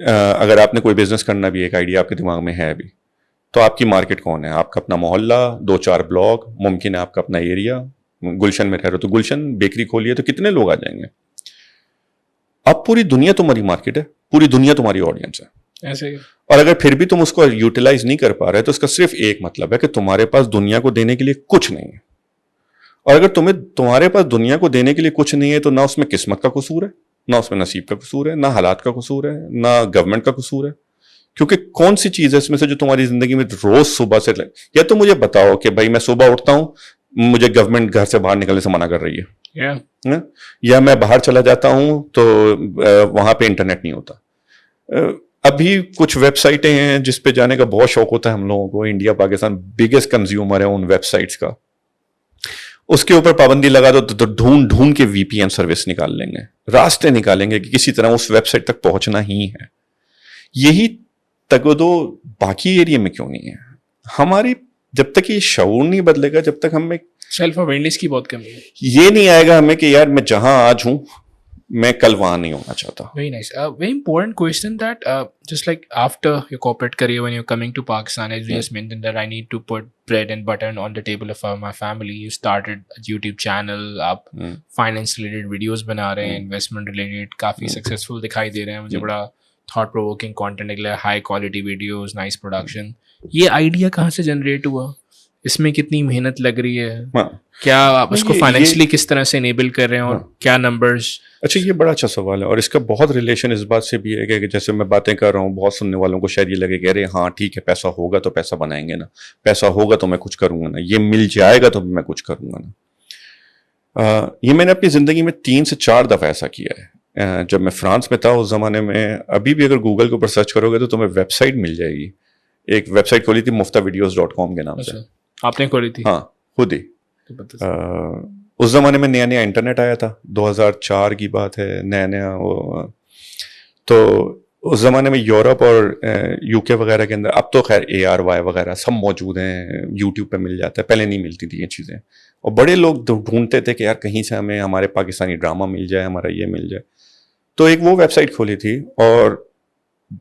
اگر آپ نے کوئی بزنس کرنا بھی ایک آئیڈیا آپ کے دماغ میں ہے بھی تو آپ کی مارکیٹ کون ہے؟ آپ کا اپنا محلہ, 2-4 بلاک, ممکن ہے آپ کا اپنا ایریا. گلشن میں رہ رہے ہو تو گلشن بیکری کھولیے تو کتنے لوگ آ جائیں گے. اب پوری دنیا تمہاری مارکیٹ ہے, پوری دنیا تمہاری آڈینس ہے. ایسے ہی اور اگر پھر بھی تم اس کو یوٹیلائز نہیں کر پا رہے تو اس کا صرف ایک مطلب ہے کہ تمہارے پاس دنیا کو دینے کے لیے کچھ نہیں ہے. اور اگر تمہارے پاس دنیا کو دینے کے لیے کچھ نہیں ہے تو نہ اس میں قسمت کا قصور ہے, نہ اس میں نصیب کا قصور ہے, نہ حالات کا قصور ہے, نہ گورنمنٹ کا قصور ہے. کیونکہ کون سی چیز ہے اس میں سے جو تمہاری زندگی میں روز صبح سے یا تو مجھے بتاؤ کہ بھائی میں صبح اٹھتا ہوں, مجھے گورنمنٹ گھر سے باہر نکلنے سے منع کر رہی ہے, یا میں باہر چلا جاتا ہوں تو وہاں پہ انٹرنیٹ نہیں ہوتا. ابھی کچھ ویب سائٹیں ہیں جس پہ جانے کا بہت شوق ہوتا ہے ہم لوگوں کو. انڈیا پاکستان بگیسٹ کنزیومر ہے ان ویب سائٹس کا. اس کے اوپر پابندی لگا دو تو ڈھونڈ ڈھونڈ کے وی پی این سروس نکال لیں گے, راستے نکالیں گے کہ کسی طرح اس ویب سائٹ تک پہنچنا ہی ہے. یہی تگودو باقی ایریا میں کیوں نہیں ہے ہماری؟ جب تک یہ شعور نہیں بدلے گا, جب تک ہمیں سیلف اویئرنیس کی بہت کمی ہے. یہ نہیں آئے گا ہمیں کہ یار میں جہاں آج ہوں میں کل وہاں نہیں ہونا چاہتا. Very nice. Very important question that just like after your corporate career, when you're coming to Pakistan, as you just mentioned that I need to put bread and butter on the table of my family. You started a YouTube channel, آپ finance related videos بنا رہے ہیں, investment related کافی successful دکھائی دے رہے ہیں مجھے. بڑا thought provoking content نکلا, high quality videos, nice production. یہ آئیڈیا کہاں سے جنریٹ ہوا؟ اس میں کتنی محنت لگ رہی ہے؟ کیا آپ اس کو فائنینشلی کس طرح سے انیبل کر رہے ہیں اور کیا نمبرز؟ اچھا, یہ بڑا اچھا سوال ہے اور اس کا بہت ریلیشن اس بات سے بھی ہے کہ جیسے میں باتیں کر رہا ہوں, بہت سننے والوں کو شاید یہ لگے کہ ارے ہاں ٹھیک ہے, پیسہ ہوگا تو پیسہ بنائیں گے نا, پیسہ ہوگا تو میں کچھ کروں گا نا, یہ مل جائے گا تو میں کچھ کروں گا نا. یہ میں نے اپنی زندگی میں 3 سے 4 دفعہ ایسا کیا ہے. جب میں فرانس میں تھا اس زمانے میں, ابھی بھی اگر گوگل کے اوپر سرچ کرو گے تو تمہیں ویب سائٹ مل جائے گی. ایک ویب سائٹ کھولی تھی muftavideos.com کے نام سے. آپ نے کھولی تھی؟ ہاں خود ہی. اس زمانے میں نیا نیا انٹرنیٹ آیا تھا, 2004 کی بات ہے, نیا نیا. تو اس زمانے میں یورپ اور یو کے وغیرہ کے اندر, اب تو خیر ARY وغیرہ سب موجود ہیں, یوٹیوب پہ مل جاتا ہے, پہلے نہیں ملتی تھی یہ چیزیں. اور بڑے لوگ ڈھونڈتے تھے کہ یار کہیں سے ہمیں ہمارے پاکستانی ڈرامہ مل جائے, ہمارا یہ مل جائے. تو ایک وہ ویب سائٹ کھولی تھی اور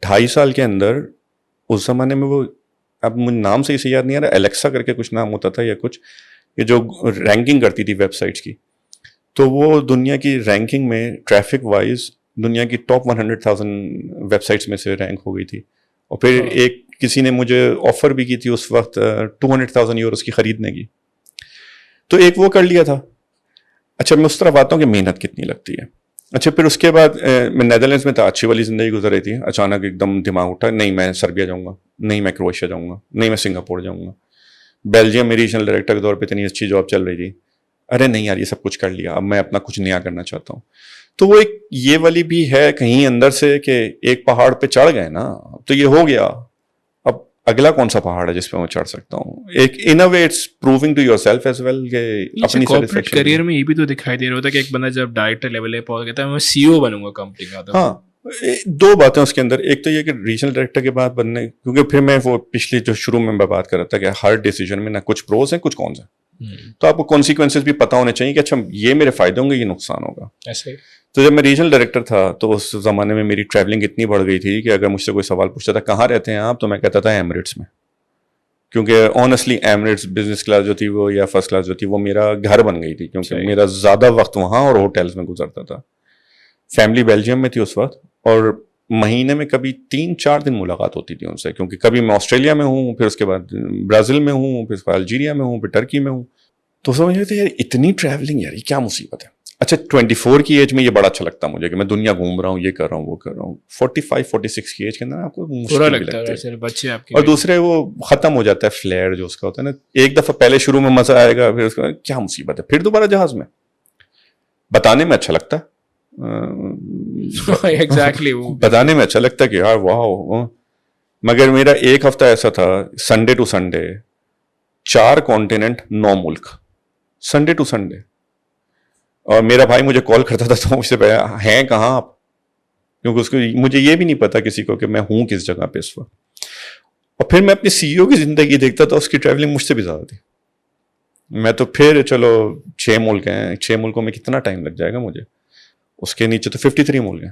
2.5 سال کے اندر, اس زمانے میں وہ, اب مجھے نام سے اسے یاد نہیں آ رہا, الیکسا کر کے کچھ نام ہوتا تھا یا کچھ, یہ جو رینکنگ کرتی تھی ویب سائٹس کی, تو وہ دنیا کی رینکنگ میں ٹریفک وائز دنیا کی ٹاپ 100,000 ویب سائٹس میں سے رینک ہو گئی تھی. اور پھر ایک کسی نے مجھے آفر بھی کی تھی اس وقت 200,000 یوروز کی خریدنے کی, تو ایک وہ کر لیا تھا. اچھا, میں اس طرف آتا ہوں کہ محنت کتنی لگتی ہے. اچھا, پھر اس کے بعد میں نیدرلینڈس میں تھا, اچھی والی زندگی گزر رہی تھی. اچانک ایک دم دماغ اٹھا, نہیں میں سربیا جاؤں گا, نہیں میں کروشیا جاؤں گا, نہیں میں سنگاپور جاؤں گا. بیلجیم میں ریجنل ڈائریکٹر کے طور پہ اتنی اچھی جاب چل رہی تھی, ارے نہیں یار یہ سب کچھ کر لیا, اب میں اپنا کچھ نیا کرنا چاہتا ہوں. تو وہ ایک یہ والی بھی ہے کہیں اندر سے کہ ایک پہاڑ پہ چڑھ گئے نا, تو یہ ہو گیا, اب اگلا کون سا پہاڑ ہے جس پہ میں چڑھ سکتا ہوں. ایک in a way it's proving to yourself as well کہ اپنی کارپوریٹ کیریئر میں یہ بھی تو دکھائی دے رہا ہوتا ہے کہ ایک بندہ جب ڈائریکٹر لیول پہ پہنچ گیا تھا میں CEO بنوں گا کمپنی کا. ہاں, 2 باتیں اس کے اندر. ایک تو یہ کہ ریجنل ڈائریکٹر کے بعد بننے, کیونکہ پھر میں وہ پچھلی جو شروع میں بات کر رہا تھا کہ ہر ڈیسیجن میں نہ کچھ پروز ہیں کچھ کونس ہیں, تو آپ کو کانسیکوینسز بھی پتہ ہونے چاہیے کہ اچھا یہ میرے فائدے ہوں گے, یہ نقصان ہوگا. ایسے تو جب میں ریجنل ڈائریکٹر تھا تو اس زمانے میں میری ٹریولنگ اتنی بڑھ گئی تھی کہ اگر مجھ سے کوئی سوال پوچھتا تھا کہاں رہتے ہیں آپ, تو میں کہتا تھا ایمریٹس میں, کیونکہ آنیسٹلی ایمریٹس بزنس کلاس جو تھی وہ یا فرسٹ کلاس جو تھی وہ میرا گھر بن گئی تھی, کیونکہ میرا زیادہ وقت وہاں اور ہوٹلس میں گزرتا تھا. فیملی بیلجیم میں تھی اس وقت, اور مہینے میں کبھی 3-4 دن ملاقات ہوتی تھی ان سے, کیونکہ کبھی میں آسٹریلیا میں ہوں, پھر اس کے بعد برازیل میں ہوں, پھر اس کے بعد الجیریا میں ہوں, پھر ٹرکی میں ہوں. تو سمجھ رہے تھے یار اتنی ٹریولنگ, یار یہ کیا مصیبت ہے. اچھا 24 کی ایج میں یہ بڑا اچھا لگتا مجھے کہ میں دنیا گھوم رہا ہوں, یہ کر رہا ہوں وہ کر رہا ہوں. 45-46 کی ایج کے اندر آپ کو مشکل لگتا ہے بچے آپ کے, اور دوسرے وہ ختم ہو جاتا ہے فلیئر جو اس کا ہوتا ہے نا. ایک دفعہ پہلے شروع میں مزہ آئے گا, پھر اس کا کیا مصیبت ہے, پھر دوبارہ جہاز میں بتانے میں اچھا لگتا ہے. ایگزیکٹلی بتانے میں اچھا لگتا ہے کہ یار واو, مگر میرا ایک ہفتہ ایسا تھا سنڈے ٹو سنڈے 4 کانٹیننٹ 9 ملک, سنڈے ٹو سنڈے. اور میرا بھائی مجھے کال کرتا تھا تو مجھ سے ہیں کہاں آپ, کیونکہ اس کو مجھے یہ بھی نہیں پتا کسی کو کہ میں ہوں کس جگہ پہ اس وقت. اور پھر میں اپنی CEO کی زندگی دیکھتا تھا, اس کی ٹریولنگ مجھ سے بھی زیادہ تھی. میں تو پھر چلو 6 ملک ہیں, 6 ملکوں میں کتنا ٹائم لگ جائے گا مجھے, اس کے نیچے تو 53 ملک ہیں.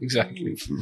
Exactly.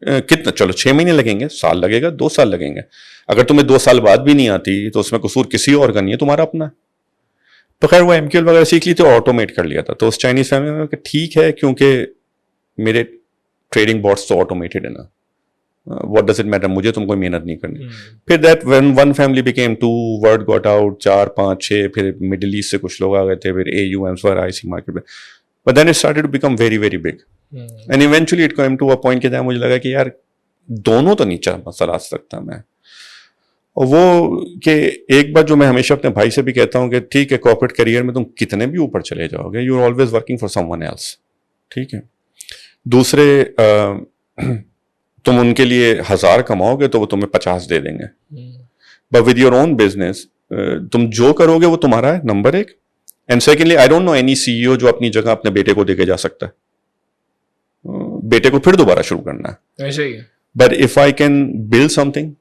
کتنا, چلو 6 مہینے لگیں گے, سال لگے گا, 2 سال لگیں گے. اگر تمہیں 2 سال بعد بھی نہیں آتی تو اس میں قصور کسی اور کا نہیں ہے, تمہارا اپنا ہے. تو خیر وہ MQL وغیرہ سیکھ لی تھی, آٹومیٹ کر لیا تھا. تو اس چائنیز فیملی میں کہ ٹھیک ہے, کیونکہ میرے ٹریڈنگ بورڈس تو آٹومیٹڈ ہے نا, واٹ ڈز اٹ میٹر, مجھے تم کوئی محنت نہیں کرنی. پھر that when 1 family became 2, word got out, 4 5 6, پھر مڈل ایسٹ سے کچھ لوگ آ گئے تھے, پھر AUMs وغیرہ IC مارکیٹ میں. But then it started to become very very big, and eventually it came to a point کہ جہاں مجھے لگا کہ یار دونوں تو نہیں چلا سکتا میں. اور وہ کہ ایک بات جو میں ہمیشہ اپنے بھائی سے بھی کہتا ہوں کہ ٹھیک ہے کارپوریٹ کریئر میں تم کتنے بھی اوپر چلے جاؤ گے, you are always working for someone else, ٹھیک ہے. دوسرے تم ان کے لیے 1000 کماؤ گے تو وہ تمہیں 50 دے دیں گے, but with your own business تم جو کرو گے وہ تمہارا ہے, number 1. And secondly I don't know any CEO جو اپنی جگہ اپنے بیٹے کو دے کے جا سکتا ہے, بیٹے کو پھر دوبارہ شروع کرنا ہے. ایسے ہی. But if I can build something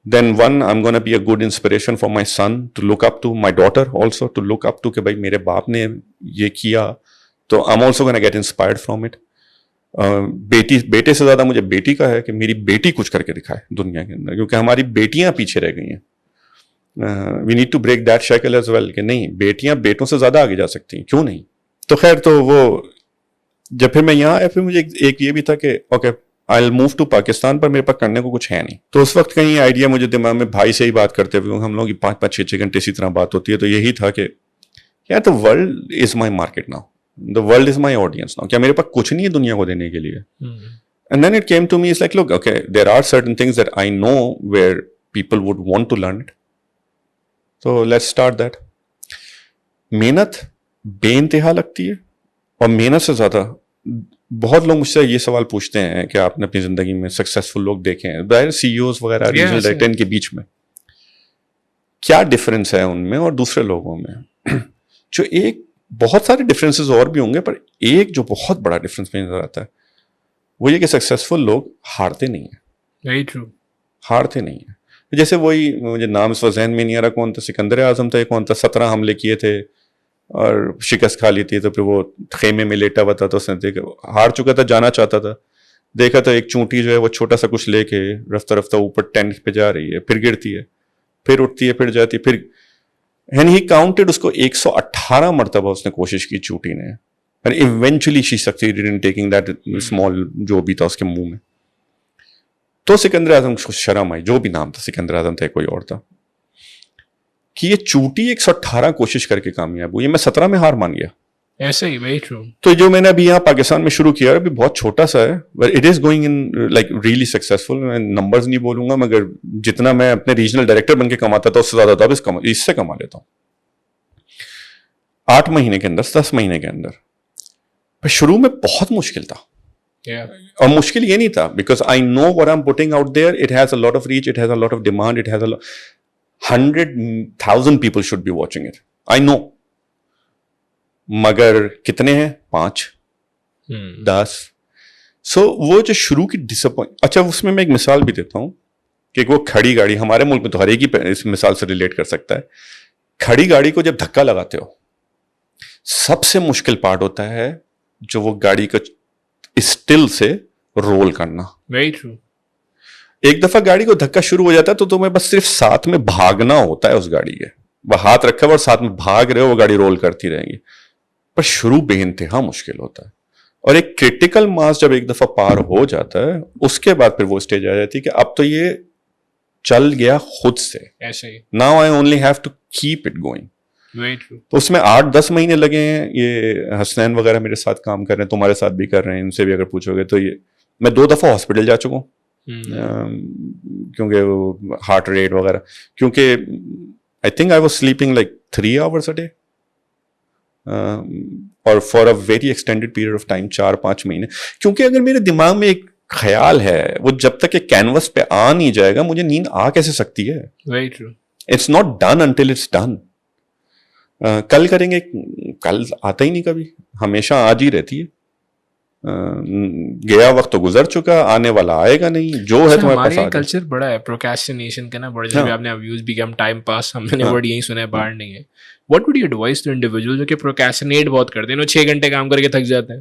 then one I'm going to be a good inspiration for my son to look up to, my daughter also to look up to کہ بھائی میرے باپ نے یہ کیا تو I'm also going to get inspired from it. بیٹے سے زیادہ مجھے بیٹی کا ہے کہ میری بیٹی کچھ کر کے دکھائے دنیا کے اندر, کیونکہ ہماری بیٹیاں پیچھے رہ گئی ہیں. we need to break that cycle as well کہ نہیں, بیٹیاں بیٹوں سے زیادہ آگے جا سکتی ہیں, کیوں نہیں. تو خیر تو وہ جب پھر میں یہاں آیا, پھر مجھے ایک یہ بھی تھا کہ okay I'll move to Pakistan, پر میرے پاس کرنے کو کچھ ہے نہیں. تو اس وقت کہیں آئیڈیا مجھے دماغ میں, بھائی سے ہی بات کرتے ہوئے ہم لوگ 5 6 گھنٹے اسی طرح بات ہوتی ہے, تو یہی تھا کہ یار the world is my market now, the world is my audience now, کیا میرے پاس کچھ نہیں ہے دنیا کو دینے کے لیے. And then it came to me, it's like look, okay, there are certain things that I know where people would want to learn it, so let's start that. محنت بے انتہا لگتی ہے, اور محنت سے زیادہ بہت لوگ مجھ سے یہ سوال پوچھتے ہیں کہ آپ نے اپنی زندگی میں سکسیسفل لوگ دیکھے ہیں, ظاہر CEOs وغیرہ ریجنل ڈائریکٹر کے بیچ میں کیا ڈفرینس ہے ان میں اور دوسرے لوگوں میں. جو ایک بہت سارے ڈفرینسز اور بھی ہوں گے, پر ایک جو بہت بڑا ڈفرینس میں نظر آتا ہے وہ یہ کہ سکسیسفل لوگ ہارتے نہیں ہیں. Very true. ہارتے نہیں ہیں. جیسے وہی مجھے نام اس وقت ذہن میں نہیں آ رہا کون تھا, سکندر اعظم تھا, کون تھا, 17 حملے کیے تھے اور شکست کھا لی تھی, تو پھر وہ خیمے میں لیٹا ہوا تھا, تو اس نے دیکھا ہار چکا تھا, جانا چاہتا تھا, دیکھا تو ایک چونٹی جو ہے وہ چھوٹا سا کچھ لے کے رفتہ رفتہ اوپر ٹینٹ پہ جا رہی ہے, پھر گرتی ہے, پھر اٹھتی ہے, پھر جاتی ہے, پھر اینڈ ہی کاؤنٹڈ اس کو 118 مرتبہ اس نے کوشش کی چونٹی نے, and eventually she succeeded in taking that small جو بھی تھا اس کے منہ میں. تو سکندر اعظم کو شرم آئی, جو بھی نام تھا, سکندر اعظم تھا کوئی اور تھا, کہ یہ چوٹی 118 کوشش کر کے کامیاب ہوئی, میں 17 میں ہار مان گیا. ایسے ہی. Very true. تو جو میں نے ابھی یہاں پاکستان میں شروع کیا, ابھی بہت چھوٹا سا ہے, but it is going in like really successful. میں نمبرز نہیں بولوں گا, مگر جتنا میں اپنے ریجنل ڈائریکٹر بن کے کماتا تھا اس سے زیادہ تھا, اس سے کما لیتا ہوں 8 مہینے کے اندر, 10 مہینے کے اندر. پر شروع میں بہت مشکل تھا. اور مشکل یہ نہیں تھا, because I know what I'm putting out there, it has a lot of reach, it has a lot of demand, it has a lot, 100,000 people should be watching it, I know. مگر کتنے ہیں, 5 10. سو وہ جو شروع کی disappoint, اچھا اس میں ایک مثال بھی دیتا ہوں کہ وہ کھڑی گاڑی, ہمارے ملک میں تو ہر ایک ہی اس مثال سے ریلیٹ کر سکتا ہے. کھڑی گاڑی کو جب دھکا لگاتے ہو, سب سے مشکل پارٹ ہوتا ہے جو وہ گاڑی کو اسٹل سے رول کرنا. Very true. ایک دفعہ گاڑی کو دھکا شروع ہو جاتا ہے تو تمہیں بس صرف ساتھ میں بھاگنا ہوتا ہے اس گاڑی کے, وہ ہاتھ رکھا ہوا اور ساتھ میں بھاگ رہے ہو, وہ گاڑی رول کرتی رہے گی. پر شروع بے انتہا مشکل ہوتا ہے, اور ایک کرٹیکل ماس جب ایک دفعہ پار ہو جاتا ہے اس کے بعد پھر وہ اسٹیج آ جاتی ہے کہ اب تو یہ چل گیا خود سے. ایسے ہی. Now I only have to keep it going. تو اس میں 8-10 مہینے لگے ہیں. یہ حسنین وغیرہ میرے ساتھ کام کر رہے ہیں, تمہارے ساتھ بھی کر رہے ہیں, ان سے بھی اگر پوچھو گے تو یہ میں 2 دفعہ ہاسپٹل جا چکا ہوں, کیونکہ وہ ہارٹ ریٹ وغیرہ, کیونکہ I think I was sleeping like 3 hours a day, اور for a very extended period of time, 4-5 مہینے. کیونکہ اگر میرے دماغ میں ایک خیال ہے, وہ جب تک کہ کینوس پہ آ نہیں جائے گا مجھے نیند آ کیسے سکتی ہے. Very true. It's not done until it's done. کل کریں گے, کل آتا ہی نہیں کبھی, ہمیشہ آج ہی رہتی ہے. گیا وقت تو گزر چکا, آنے والا آئے گا نہیں, جو ہے تمہارے پاس. ہمارے کلچر بڑا ہے پروکریسٹینیشن کا نا, بڑا جب آپ نے یوز بیکم ٹائم پاس, ہم نے ورڈ یہی سنا ہے, باہر نہیں ہے. What would you advise to individual جو کہ پروکریسٹینیٹ بہت کرتے ہیں, 6 گھنٹے کام کر کے تھک جاتے ہیں,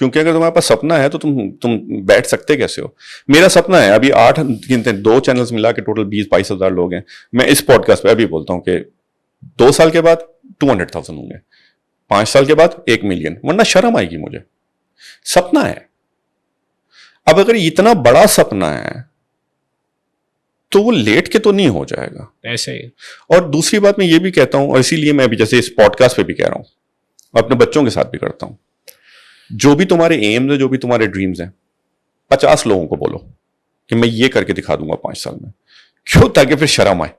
کیونکہ اگر تمہارے پاس سپنا ہے تو تم بیٹھ سکتے کیسے ہو. میرا سپنا ہے ابھی 8 گنتے ہیں, 2 چینلز ملا کے ٹوٹل 20-22 ہزار لوگ ہیں. میں اس پوڈ کاسٹ پہ ابھی بولتا ہوں کہ 2 سال کے بعد 200,000 ہوں گے, 5 سال کے بعد 1 ملین, ورنہ شرم آئے گی مجھے. سپنا ہے. اب اگر اتنا بڑا سپنا ہے تو وہ لیٹ کے تو نہیں ہو جائے گا ایسے ہی. اور دوسری بات میں یہ بھی کہتا ہوں, اور اسی لیے میں ابھی جیسے اس پوڈ کاسٹ پہ بھی کہہ رہا ہوں, اپنے بچوں کے ساتھ بھی کرتا ہوں, جو بھی تمہارے ایمز ہیں, جو بھی تمہارے ڈریمز ہیں, 50 لوگوں کو بولو کہ میں یہ کر کے دکھا دوں گا 5 سال میں. کیوں؟ تاکہ پھر شرم آئے.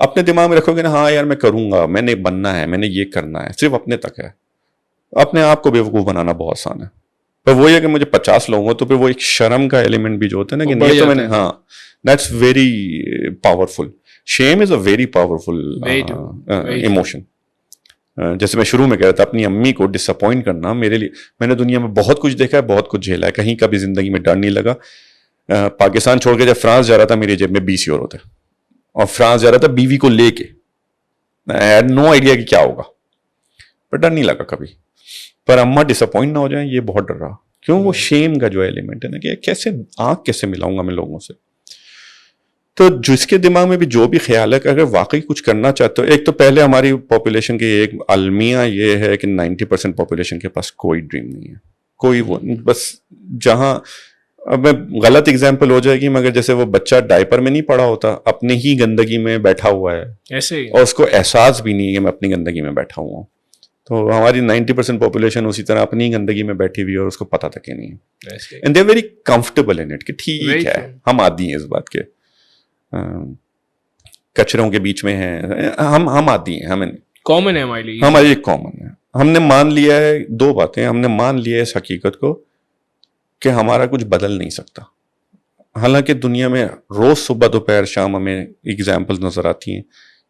اپنے دماغ میں رکھو گے نا, ہاں یار میں کروں گا, میں نے بننا ہے, میں نے یہ کرنا ہے, صرف اپنے تک ہے. اپنے آپ کو بیوقوف بنانا بہت آسان ہے. پر وہ یہ کہ مجھے 50 لوگ ہوں تو پھر وہ ایک شرم کا ایلیمنٹ بھی جو ہوتا ہے نا کہ یہ تو میں نے, ہاں that's very powerful. Shame is a very powerful emotion. جیسے میں شروع میں کہہ رہا تھا, اپنی امی کو ڈس اپوائنٹ کرنا میرے لیے, میں نے دنیا میں بہت کچھ دیکھا ہے, بہت کچھ جھیلا ہے, کہیں کبھی زندگی میں ڈر نہیں لگا. پاکستان چھوڑ کے جب فرانس جا رہا تھا میری جیب میں 20 یورو تھے, اور فرانس جا رہا تھا بیوی کو لے کے. آئی ہیڈ نو آئیڈیا کہ کیا ہوگا, پر ڈر نہیں لگا کبھی. پر اماں ڈس اپوائنٹ نہ ہو جائیں, یہ بہت ڈر رہا. کیوں؟ وہ شیم کا جو ایلیمنٹ ہے نا کہ کیسے آنکھ کیسے ملاؤں گا میں لوگوں سے. تو جس کے دماغ میں بھی جو بھی خیال ہے کہ اگر واقعی کچھ کرنا چاہتے ہو, ایک تو پہلے ہماری پاپولیشن کی ایک المیہ یہ ہے کہ 90% پاپولیشن کے پاس کوئی ڈریم نہیں ہے, کوئی وہ بس جہاں, اب میں غلط اگزامپل ہو جائے گی مگر جیسے وہ بچہ ڈائپر میں نہیں پڑا ہوتا, اپنے ہی گندگی میں بیٹھا ہوا ہے ایسے ہی, اور اس کو احساس بھی نہیں ہے کہ میں اپنی گندگی میں بیٹھا ہوا ہوں. تو ہماری 90% پاپولیشن اسی طرح اپنی گندگی میں بیٹھی ہوئی ہے اور اس کو پتہ تک ہی نہیں ہے. And they are very comfortable in it کہ ٹھیک ہے, ہم عادی ہیں اس بات کے, کچروں کے بیچ میں ہیں, ہم عادی ہیں, ہمیں کامن ہے ہمارے لیے, ہمارے لیے کامن ہے. ہم نے مان لیا ہے 2 باتیں, ہم نے مان لیا ہے اس حقیقت کو کہ ہمارا کچھ بدل نہیں سکتا. حالانکہ دنیا میں روز صبح دوپہر شام ہمیں ایگزامپل نظر آتی ہیں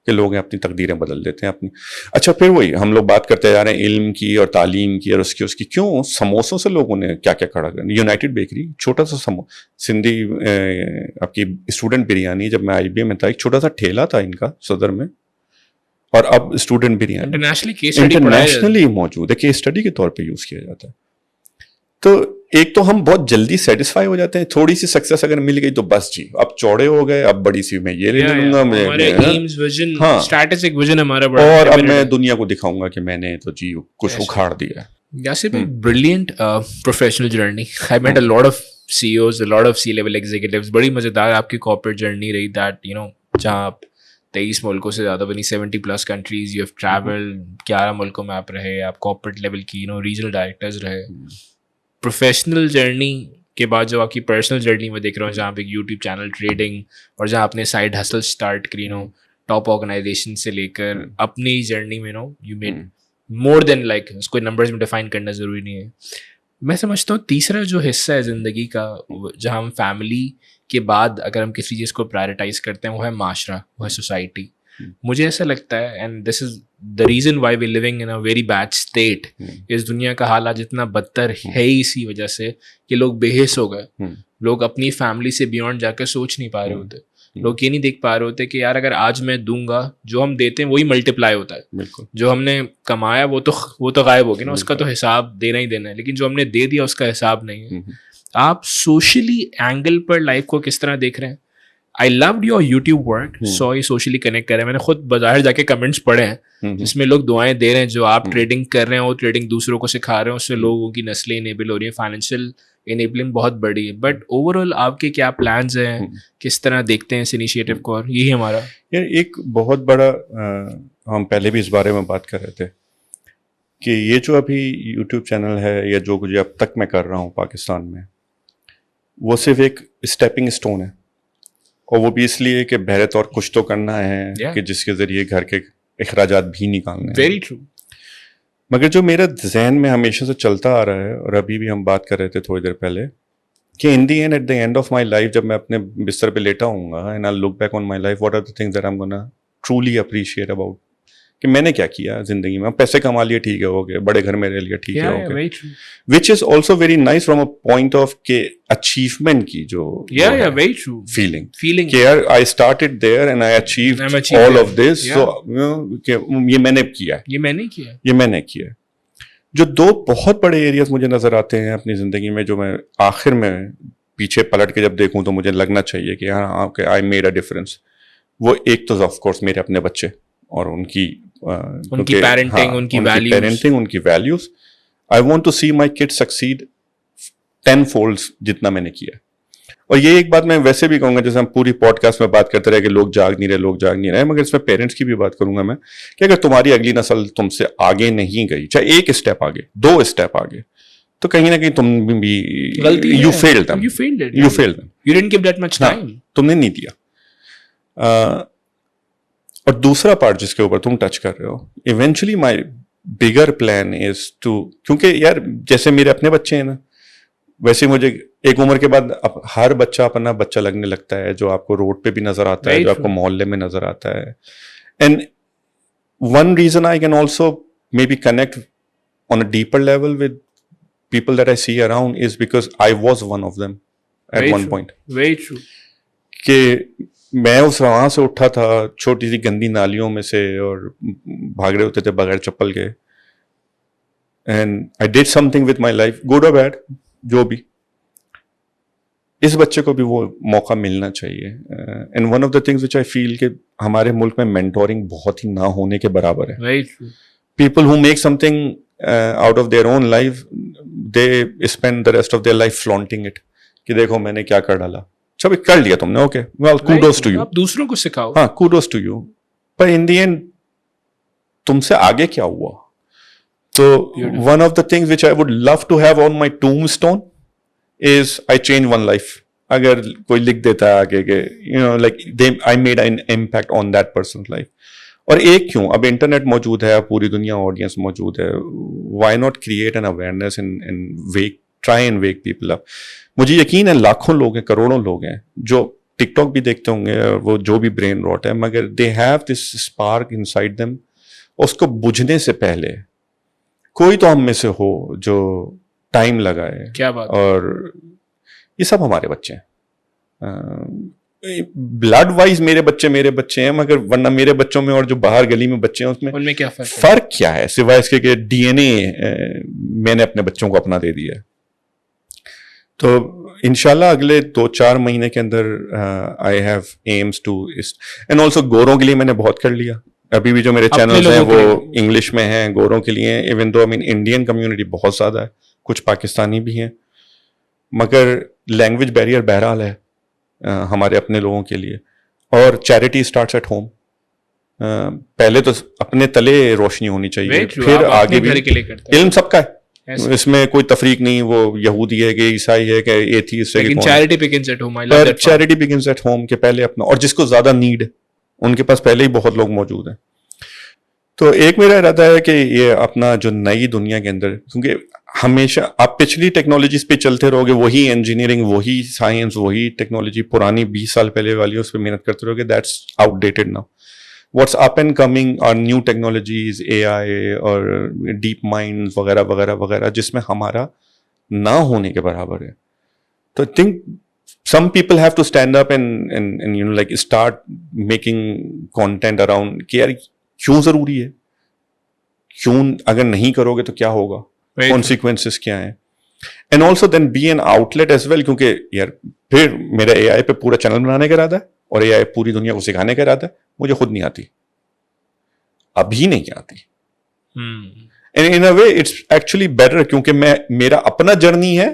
کہ لوگ اپنی تقدیریں بدل دیتے ہیں اپنی. اچھا پھر وہی ہم لوگ بات کرتے جا رہے ہیں علم کی اور تعلیم کی اور اس کی. کیوں سموسوں سے لوگوں نے کیا کیا کھڑا کر, یونائٹڈ بیکری چھوٹا سا سندھی آپ کی اسٹوڈنٹ بریانی, جب میں IBA میں تھا ایک چھوٹا سا ٹھیلا تھا ان کا صدر میں, اور اب اسٹوڈنٹ بریانی انٹرنیشنلی موجود ہے, کیس اسٹڈی کے طور پہ یوز کیا جاتا ہے. تو ایک تو ہم بہت جلدی سیٹسفائی ہو جاتے ہیں, تھوڑی سی سکسیس اگر مل گئی تو بس جی اب چوڑے ہو گئے, اب بڑی سی میں یہ لے لوں گا, اور اب میں دنیا کو دکھاؤں گا کہ میں نے تو جی کچھ اکھاڑ دیا. یاسر بھائی, brilliant professional journey. I met a lot of CEOs, a lot of C-level executives. بڑی مزیدار آپ کی corporate journey رہی, that you know جہاں آپ 23 ملکوں سے زیادہ بنی, 70+ countries you have traveled, 11 ملکوں میں آپ رہے, آپ corporate level کی regional directors رہے. پروفیشنل جرنی کے بعد جو آپ کی پرسنل جرنی میں دیکھ رہا ہوں, جہاں پہ یوٹیوب چینل, ٹریڈنگ, اور جہاں آپ نے سائڈ ہسل اسٹارٹ کری, ٹاپ آرگنائزیشن سے لے کر اپنی جرنی میں you made more than like, اس کو نمبرز میں ڈیفائن کرنا ضروری نہیں ہے. میں سمجھتا ہوں تیسرا جو حصہ ہے زندگی کا, جہاں ہم فیملی کے بعد اگر ہم کسی چیز کو پرائرٹائز کرتے ہیں, وہ ہے معاشرہ, وہ ہے سوسائٹی. مجھے ایسا لگتا ہے, and this is the reason why we living in a very bad state, اس دنیا کا حالات جتنا بدتر ہے اسی وجہ سے کہ لوگ بے حس ہو گئے. لوگ اپنی فیملی سے بیونڈ جا کر سوچ نہیں پا رہے ہوتے. لوگ یہ نہیں دیکھ پا رہے ہوتے کہ یار اگر آج میں دوں گا, جو ہم دیتے ہیں وہی ملٹیپلائی ہوتا ہے. جو ہم نے کمایا وہ تو غائب ہوگی نا, اس کا تو حساب دینا ہی دینا ہے, لیکن جو ہم نے دے دیا اس کا حساب نہیں ہے. آپ سوشلی اینگل پر لائف کو کس طرح دیکھ رہے ہیں؟ I loved your YouTube work, سو یہ سوشلی کنیکٹ کر رہے ہیں. میں نے خود باہر جا کے کمنٹس پڑھے ہیں جس میں لوگ دعائیں دے رہے ہیں, جو آپ ٹریڈنگ کر رہے ہیں وہ ٹریڈنگ دوسروں کو سکھا رہے ہیں, اس سے لوگوں کی نسلیں انیبل ہو رہی ہیں, فائنینشیل انیبلنگ بہت بڑی ہے. بٹ اوور آل آپ کے کیا پلانز ہیں, کس طرح دیکھتے ہیں اس انیشیٹو کو؟ اور یہی ہمارا یار ایک بہت بڑا, ہم پہلے بھی اس بارے میں بات کر رہے تھے کہ یہ جو ابھی یوٹیوب چینل ہے یا جو کچھ اب تک میں کر رہا ہوں پاکستان میں, وہ صرف ایک اسٹیپنگ اسٹون ہے, اور وہ بھی اس لیے کہ بہرے طور کچھ تو کرنا ہے کہ جس کے ذریعے گھر کے اخراجات بھی نکالنے ہیں. Very true. مگر جو میرا ذہن میں ہمیشہ سے چلتا آ رہا ہے, اور ابھی بھی ہم بات کر رہے تھے تھوڑی دیر پہلے, کہ in the end at the end of my life, جب میں اپنے بستر پہ لیٹا ہوں گا, and I look back on my life, what are the things that I am gonna truly appreciate about, کہ میں نے کیا کیا زندگی میں, پیسے کما لیے ٹھیک ہے ہو گئے, بڑے گھر میرے لیے ٹھیک ہے Yeah, ہو yeah, گئے, very true. which is also very nice from a point of کہ achievement کی جو Yeah, yeah, very true. feeling Feeling. کہ یار I started there and I achieved I'm achieved all there. of this, Yeah. so you know کہ یہ میں نے کیا ہے, یہ میں نے کیا. یہ میں نے کیا ہے. جو دو بہت بڑے ایریاز مجھے نظر آتے ہیں اپنی زندگی میں جو میں آخر میں پیچھے پلٹ کے جب دیکھوں تو مجھے لگنا چاہیے کہ ہاں کہ آئی میڈ اے ڈفرینس, وہ ایک تو آف کورس میرے اپنے بچے اور ان کی پیرنٹنگ, ان کی values. I want to see my kid succeed 10 folds جتنا میں نے کیا. اور یہ ایک بات میں ویسے بھی کہوں گا, جیسے ہم پوری پوڈ کاسٹ میں بات کرتے رہے کہ لوگ جاگ نہیں رہے, مگر اس میں پیرنٹس کی بھی بات کروں گا میں کہ اگر تمہاری اگلی نسل تم سے آگے نہیں گئی, چاہے ایک اسٹیپ آگے 2 اسٹیپ آگے, تو کہیں نہ کہیں تم بھی یو فیلڈ تم نے نہیں دیا. اور دوسرا پارٹ جس کے اوپر تم ٹچ کر رہے ہو, eventually my bigger plan is to, کیونکہ یار جیسے میرے اپنے بچے ہیں نا, ویسے مجھے ایک عمر کے بعد ہر بچہ اپنا بچہ لگنے لگتا ہے, جو آپ کو روڈ پہ بھی نظر آتا ہے, جو آپ کو محلے میں نظر آتا ہے. And one reason I can also maybe connect on a deeper level with people that I see around is because I was one of them at one point. Very true. کہ میں اس وہاں سے اٹھا تھا چھوٹی سی گندی نالیوں میں سے اور بھاگ رہے ہوتے تھے بغیر چپل کے, and I did something with my life, good or bad, جو بھی. اس بچے کو بھی وہ موقع ملنا چاہیے. and one of the things which I feel کہ ہمارے ملک میں مینٹورنگ بہت ہی نہ ہونے کے برابر ہے. Very true. People who make something out of their own life, they spend the rest of their life flaunting it کہ دیکھو میں نے کیا کر ڈالا. چلو کر لیا تم نے, okay, well kudos to you. آپ دوسروں کو سکھاؤ. ہاں kudos to you, per in the end تم سے آگے کیا ہوا. تو one of the things which I would love to have on my tombstone is I changed one life. اگر کوئی لکھ دیتا ہے آگے کہ you know like I made an impact on that person's life. اور ایک کیوں, اب انٹرنیٹ موجود ہے, پوری دنیا آڈینس موجود ہے, why not create an awareness and wake, try and wake people up. مجھے یقین ہے لاکھوں لوگ ہیں, کروڑوں لوگ ہیں جو ٹک ٹاک بھی دیکھتے ہوں گے, وہ جو بھی برین راٹ ہے, مگر they have this spark inside them. اس کو بجھنے سے پہلے کوئی تو ہم میں سے ہو جو ٹائم لگائے. کیا بات. اور یہ سب ہمارے بچے ہیں. بلڈ وائز میرے بچے ہیں, مگر ورنہ میرے بچوں میں اور جو باہر گلی میں بچے ہیں اس میں ان میں کیا فرق کیا ہے, سوائے اس کے کہ ڈی این اے میں نے اپنے بچوں کو اپنا دے دیا ہے. تو انشاءاللہ اگلے 2-4 مہینے کے اندر I have aims to, and also گوروں کے لیے میں نے بہت کر لیا. ابھی بھی جو میرے چینلز ہیں وہ انگلش میں ہیں, گوروں کے لیے, ایون دو انڈین کمیونٹی بہت زیادہ ہے, کچھ پاکستانی بھی ہیں, مگر لینگویج بیریئر بہرحال ہے ہمارے اپنے لوگوں کے لیے. اور چیریٹی اسٹارٹس ایٹ ہوم. پہلے تو اپنے تلے روشنی ہونی چاہیے, پھر آگے بھی. علم سب کا ہے, اس میں کوئی تفریق نہیں, وہ یہودی ہے کہ عیسائی ہے کہ ایتھیسٹ ہے. Charity begins at home. Charity begins at home کہ پہلے اپنا, اور جس کو زیادہ نیڈ ان کے پاس پہلے ہی بہت لوگ موجود ہیں. تو ایک میرا ارادہ ہے کہ یہ اپنا جو نئی دنیا کے اندر, کیونکہ ہمیشہ آپ پچھلی ٹیکنالوجیز پہ چلتے رہو گے, وہی انجینئرنگ, وہی سائنس, وہی ٹیکنالوجی پرانی 20 سال پہلے والی, اس پہ محنت کرتے رہو گے, that's outdated now. What's up and coming are new technologies, A I اور ڈیپ مائنڈ وغیرہ وغیرہ وغیرہ, جس میں ہمارا نہ ہونے کے برابر ہے. تو I think some people have to stand up and you know like start making content around کہ یار کیوں ضروری ہے, کیوں اگر نہیں کرو گے تو کیا ہوگا, consequences کیا ہیں. And also then be an outlet as well, کیونکہ یار پھر میرا اے آئی پہ پورا چینل بنانے کا ارادہ ہے, اور اے آئی پوری دنیا کو سکھانے کا ارادہ ہے. مجھے خود نہیں آتی, ابھی نہیں آتی. And in a way it's actually better, کیونکہ میرا اپنا جرنی ہے,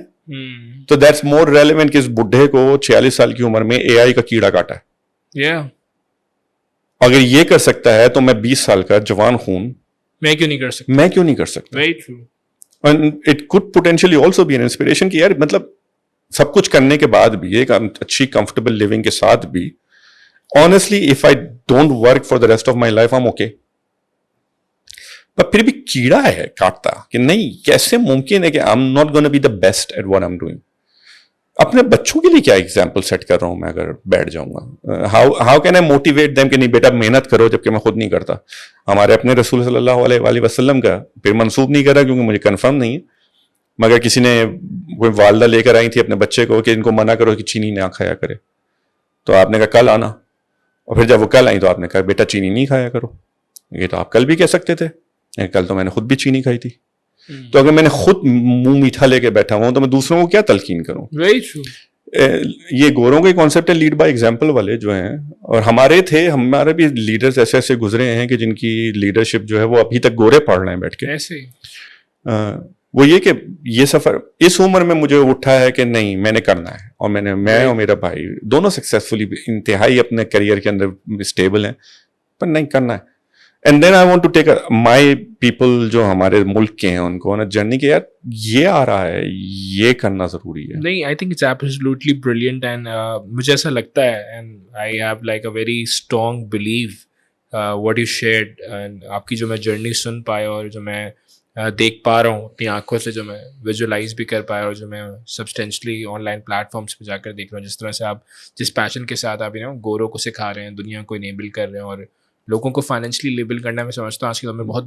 تو دیٹس مور ریلیونٹ کہ اس بڈھے کو 46 سال کی عمر میں اے آئی کا کیڑا کاٹا ہے. اگر یہ کر سکتا ہے تو میں 20 سال کا جوان خون میں کیوں نہیں کر سکتا. Very true. And it could potentially also be an inspiration کہ یار مطلب سب کچھ کرنے کے بعد بھی, ایک اچھی comfortable living کے ساتھ بھی, honestly if I don't work for the rest of my life I'm okay. پر پھر بھی کیڑا ہے کاٹتا کہ نہیں, کیسے ممکن ہے کہ I'm not gonna be the best at what I'm doing. اپنے بچوں کے لیے کیا ایگزامپل سیٹ کر رہا ہوں میں اگر بیٹھ جاؤں گا؟ How can I motivate them کہ نہیں بیٹا محنت کرو، جبکہ میں خود نہیں کرتا. ہمارے اپنے رسول صلی اللہ علیہ وآلہ وسلم کا پھر منسوب نہیں کرا کیونکہ مجھے کنفرم نہیں ہے، مگر کسی نے کوئی والدہ لے کر آئی تھی اپنے بچے کو کہ ان کو منع کرو کہ چینی نہ کھایا کرے، تو آپ نے کہا کل آنا، اور پھر جب وہ کل آئی تو آپ نے کہا بیٹا چینی نہیں کھایا کرو. یہ تو آپ کل بھی کہہ سکتے تھے، کل تو میں نے خود بھی چینی کھائی تھی. تو اگر میں نے خود منہ میٹھا لے کے بیٹھا ہوں تو میں دوسروں کو کیا تلقین کروں؟ Very true. یہ گوروں کے کانسیپٹ ہے لیڈ بائی ایگزامپل والے جو ہیں، اور ہمارے بھی لیڈرز ایسے ایسے گزرے ہیں کہ جن کی لیڈرشپ جو ہے وہ ابھی تک گورے پڑھ رہے ہیں بیٹھ کے. ایسے وہ یہ کہ یہ سفر اس عمر میں مجھے اٹھا ہے کہ نہیں میں نے کرنا ہے، اور میں اور میرا بھائی دونوں سکسیزفلی انتہائی اپنے کریئر کے اندر اسٹیبل ہیں، پر نہیں کرنا ہے. And then I want to take my people جو ہمارے ملک کے ہیں ان کو نا جرنی کہ یار یہ آ رہا ہے، یہ کرنا ضروری ہے. نہیں، I think it's absolutely brilliant. And مجھے ایسا لگتا ہے and I have like a very strong believe what you shared. And آپ کی جو میں جرنی سن پایا اور جو میں دیکھ پا رہا ہوں اپنی آنکھوں سے، جو میں ویژولائز بھی کر پایا اور جو میں سبسٹینشلی آن لائن پلیٹفارمس پہ جا کر دیکھ رہا ہوں، جس طرح سے آپ جس پیشن کے ساتھ آپ گوروں کو سکھا رہے ہیں، دنیا کو انیبل کر رہے ہیں اور لوگوں کو فائنینشلی لیبل کرنا، میں سمجھتا ہوں آج کے دور میں بہت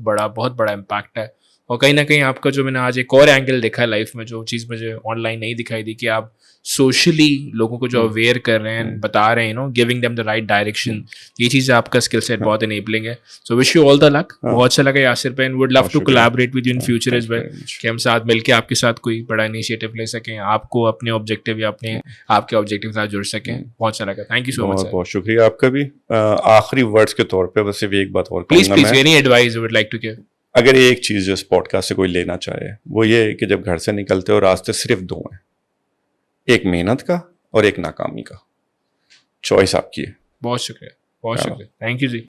بڑا امپیکٹ ہے. اور کہیں نہ کہیں آپ کا جو میں نے آج ایک اور اینگل دیکھا ہے لائف میں، جو چیز مجھے آن لائن نہیں دکھائی دی، کہ آپ سوشلی لوگوں کو جو اویئر کر رہے ہیں، بتا رہے ہیں giving them the right direction. یہ چیز آپ کا اسکل سیٹ بہت انیبلنگ ہے. So wish you all the luck. بہت اچھا لگا یاسر بھائی، and would love to collaborate with you in future as well, کہ ہم ساتھ مل کے آپ کے ساتھ کوئی بڑا انیشیٹو لے سکیں، آپ کو اپنے آبجیکٹیو یا آپ کے آبجیکٹیو کے ساتھ جڑ سکیں. بہت اچھا لگا. تھینک یو سو مچ. بہت شکریہ آپ کا بھی. آخری ورڈز کے طور پہ بس صرف ایک بات اور please any advice you would like to give. اگر ایک چیز جو اس پوڈ کاسٹ سے کوئی لینا چاہے وہ یہ ہے کہ جب گھر سے نکلتے ہو راستے صرف دو ہیں، ایک محنت کا اور ایک ناکامی کا. چوائس آپ کی ہے. بہت شکریہ، بہت شکریہ. Thank you G.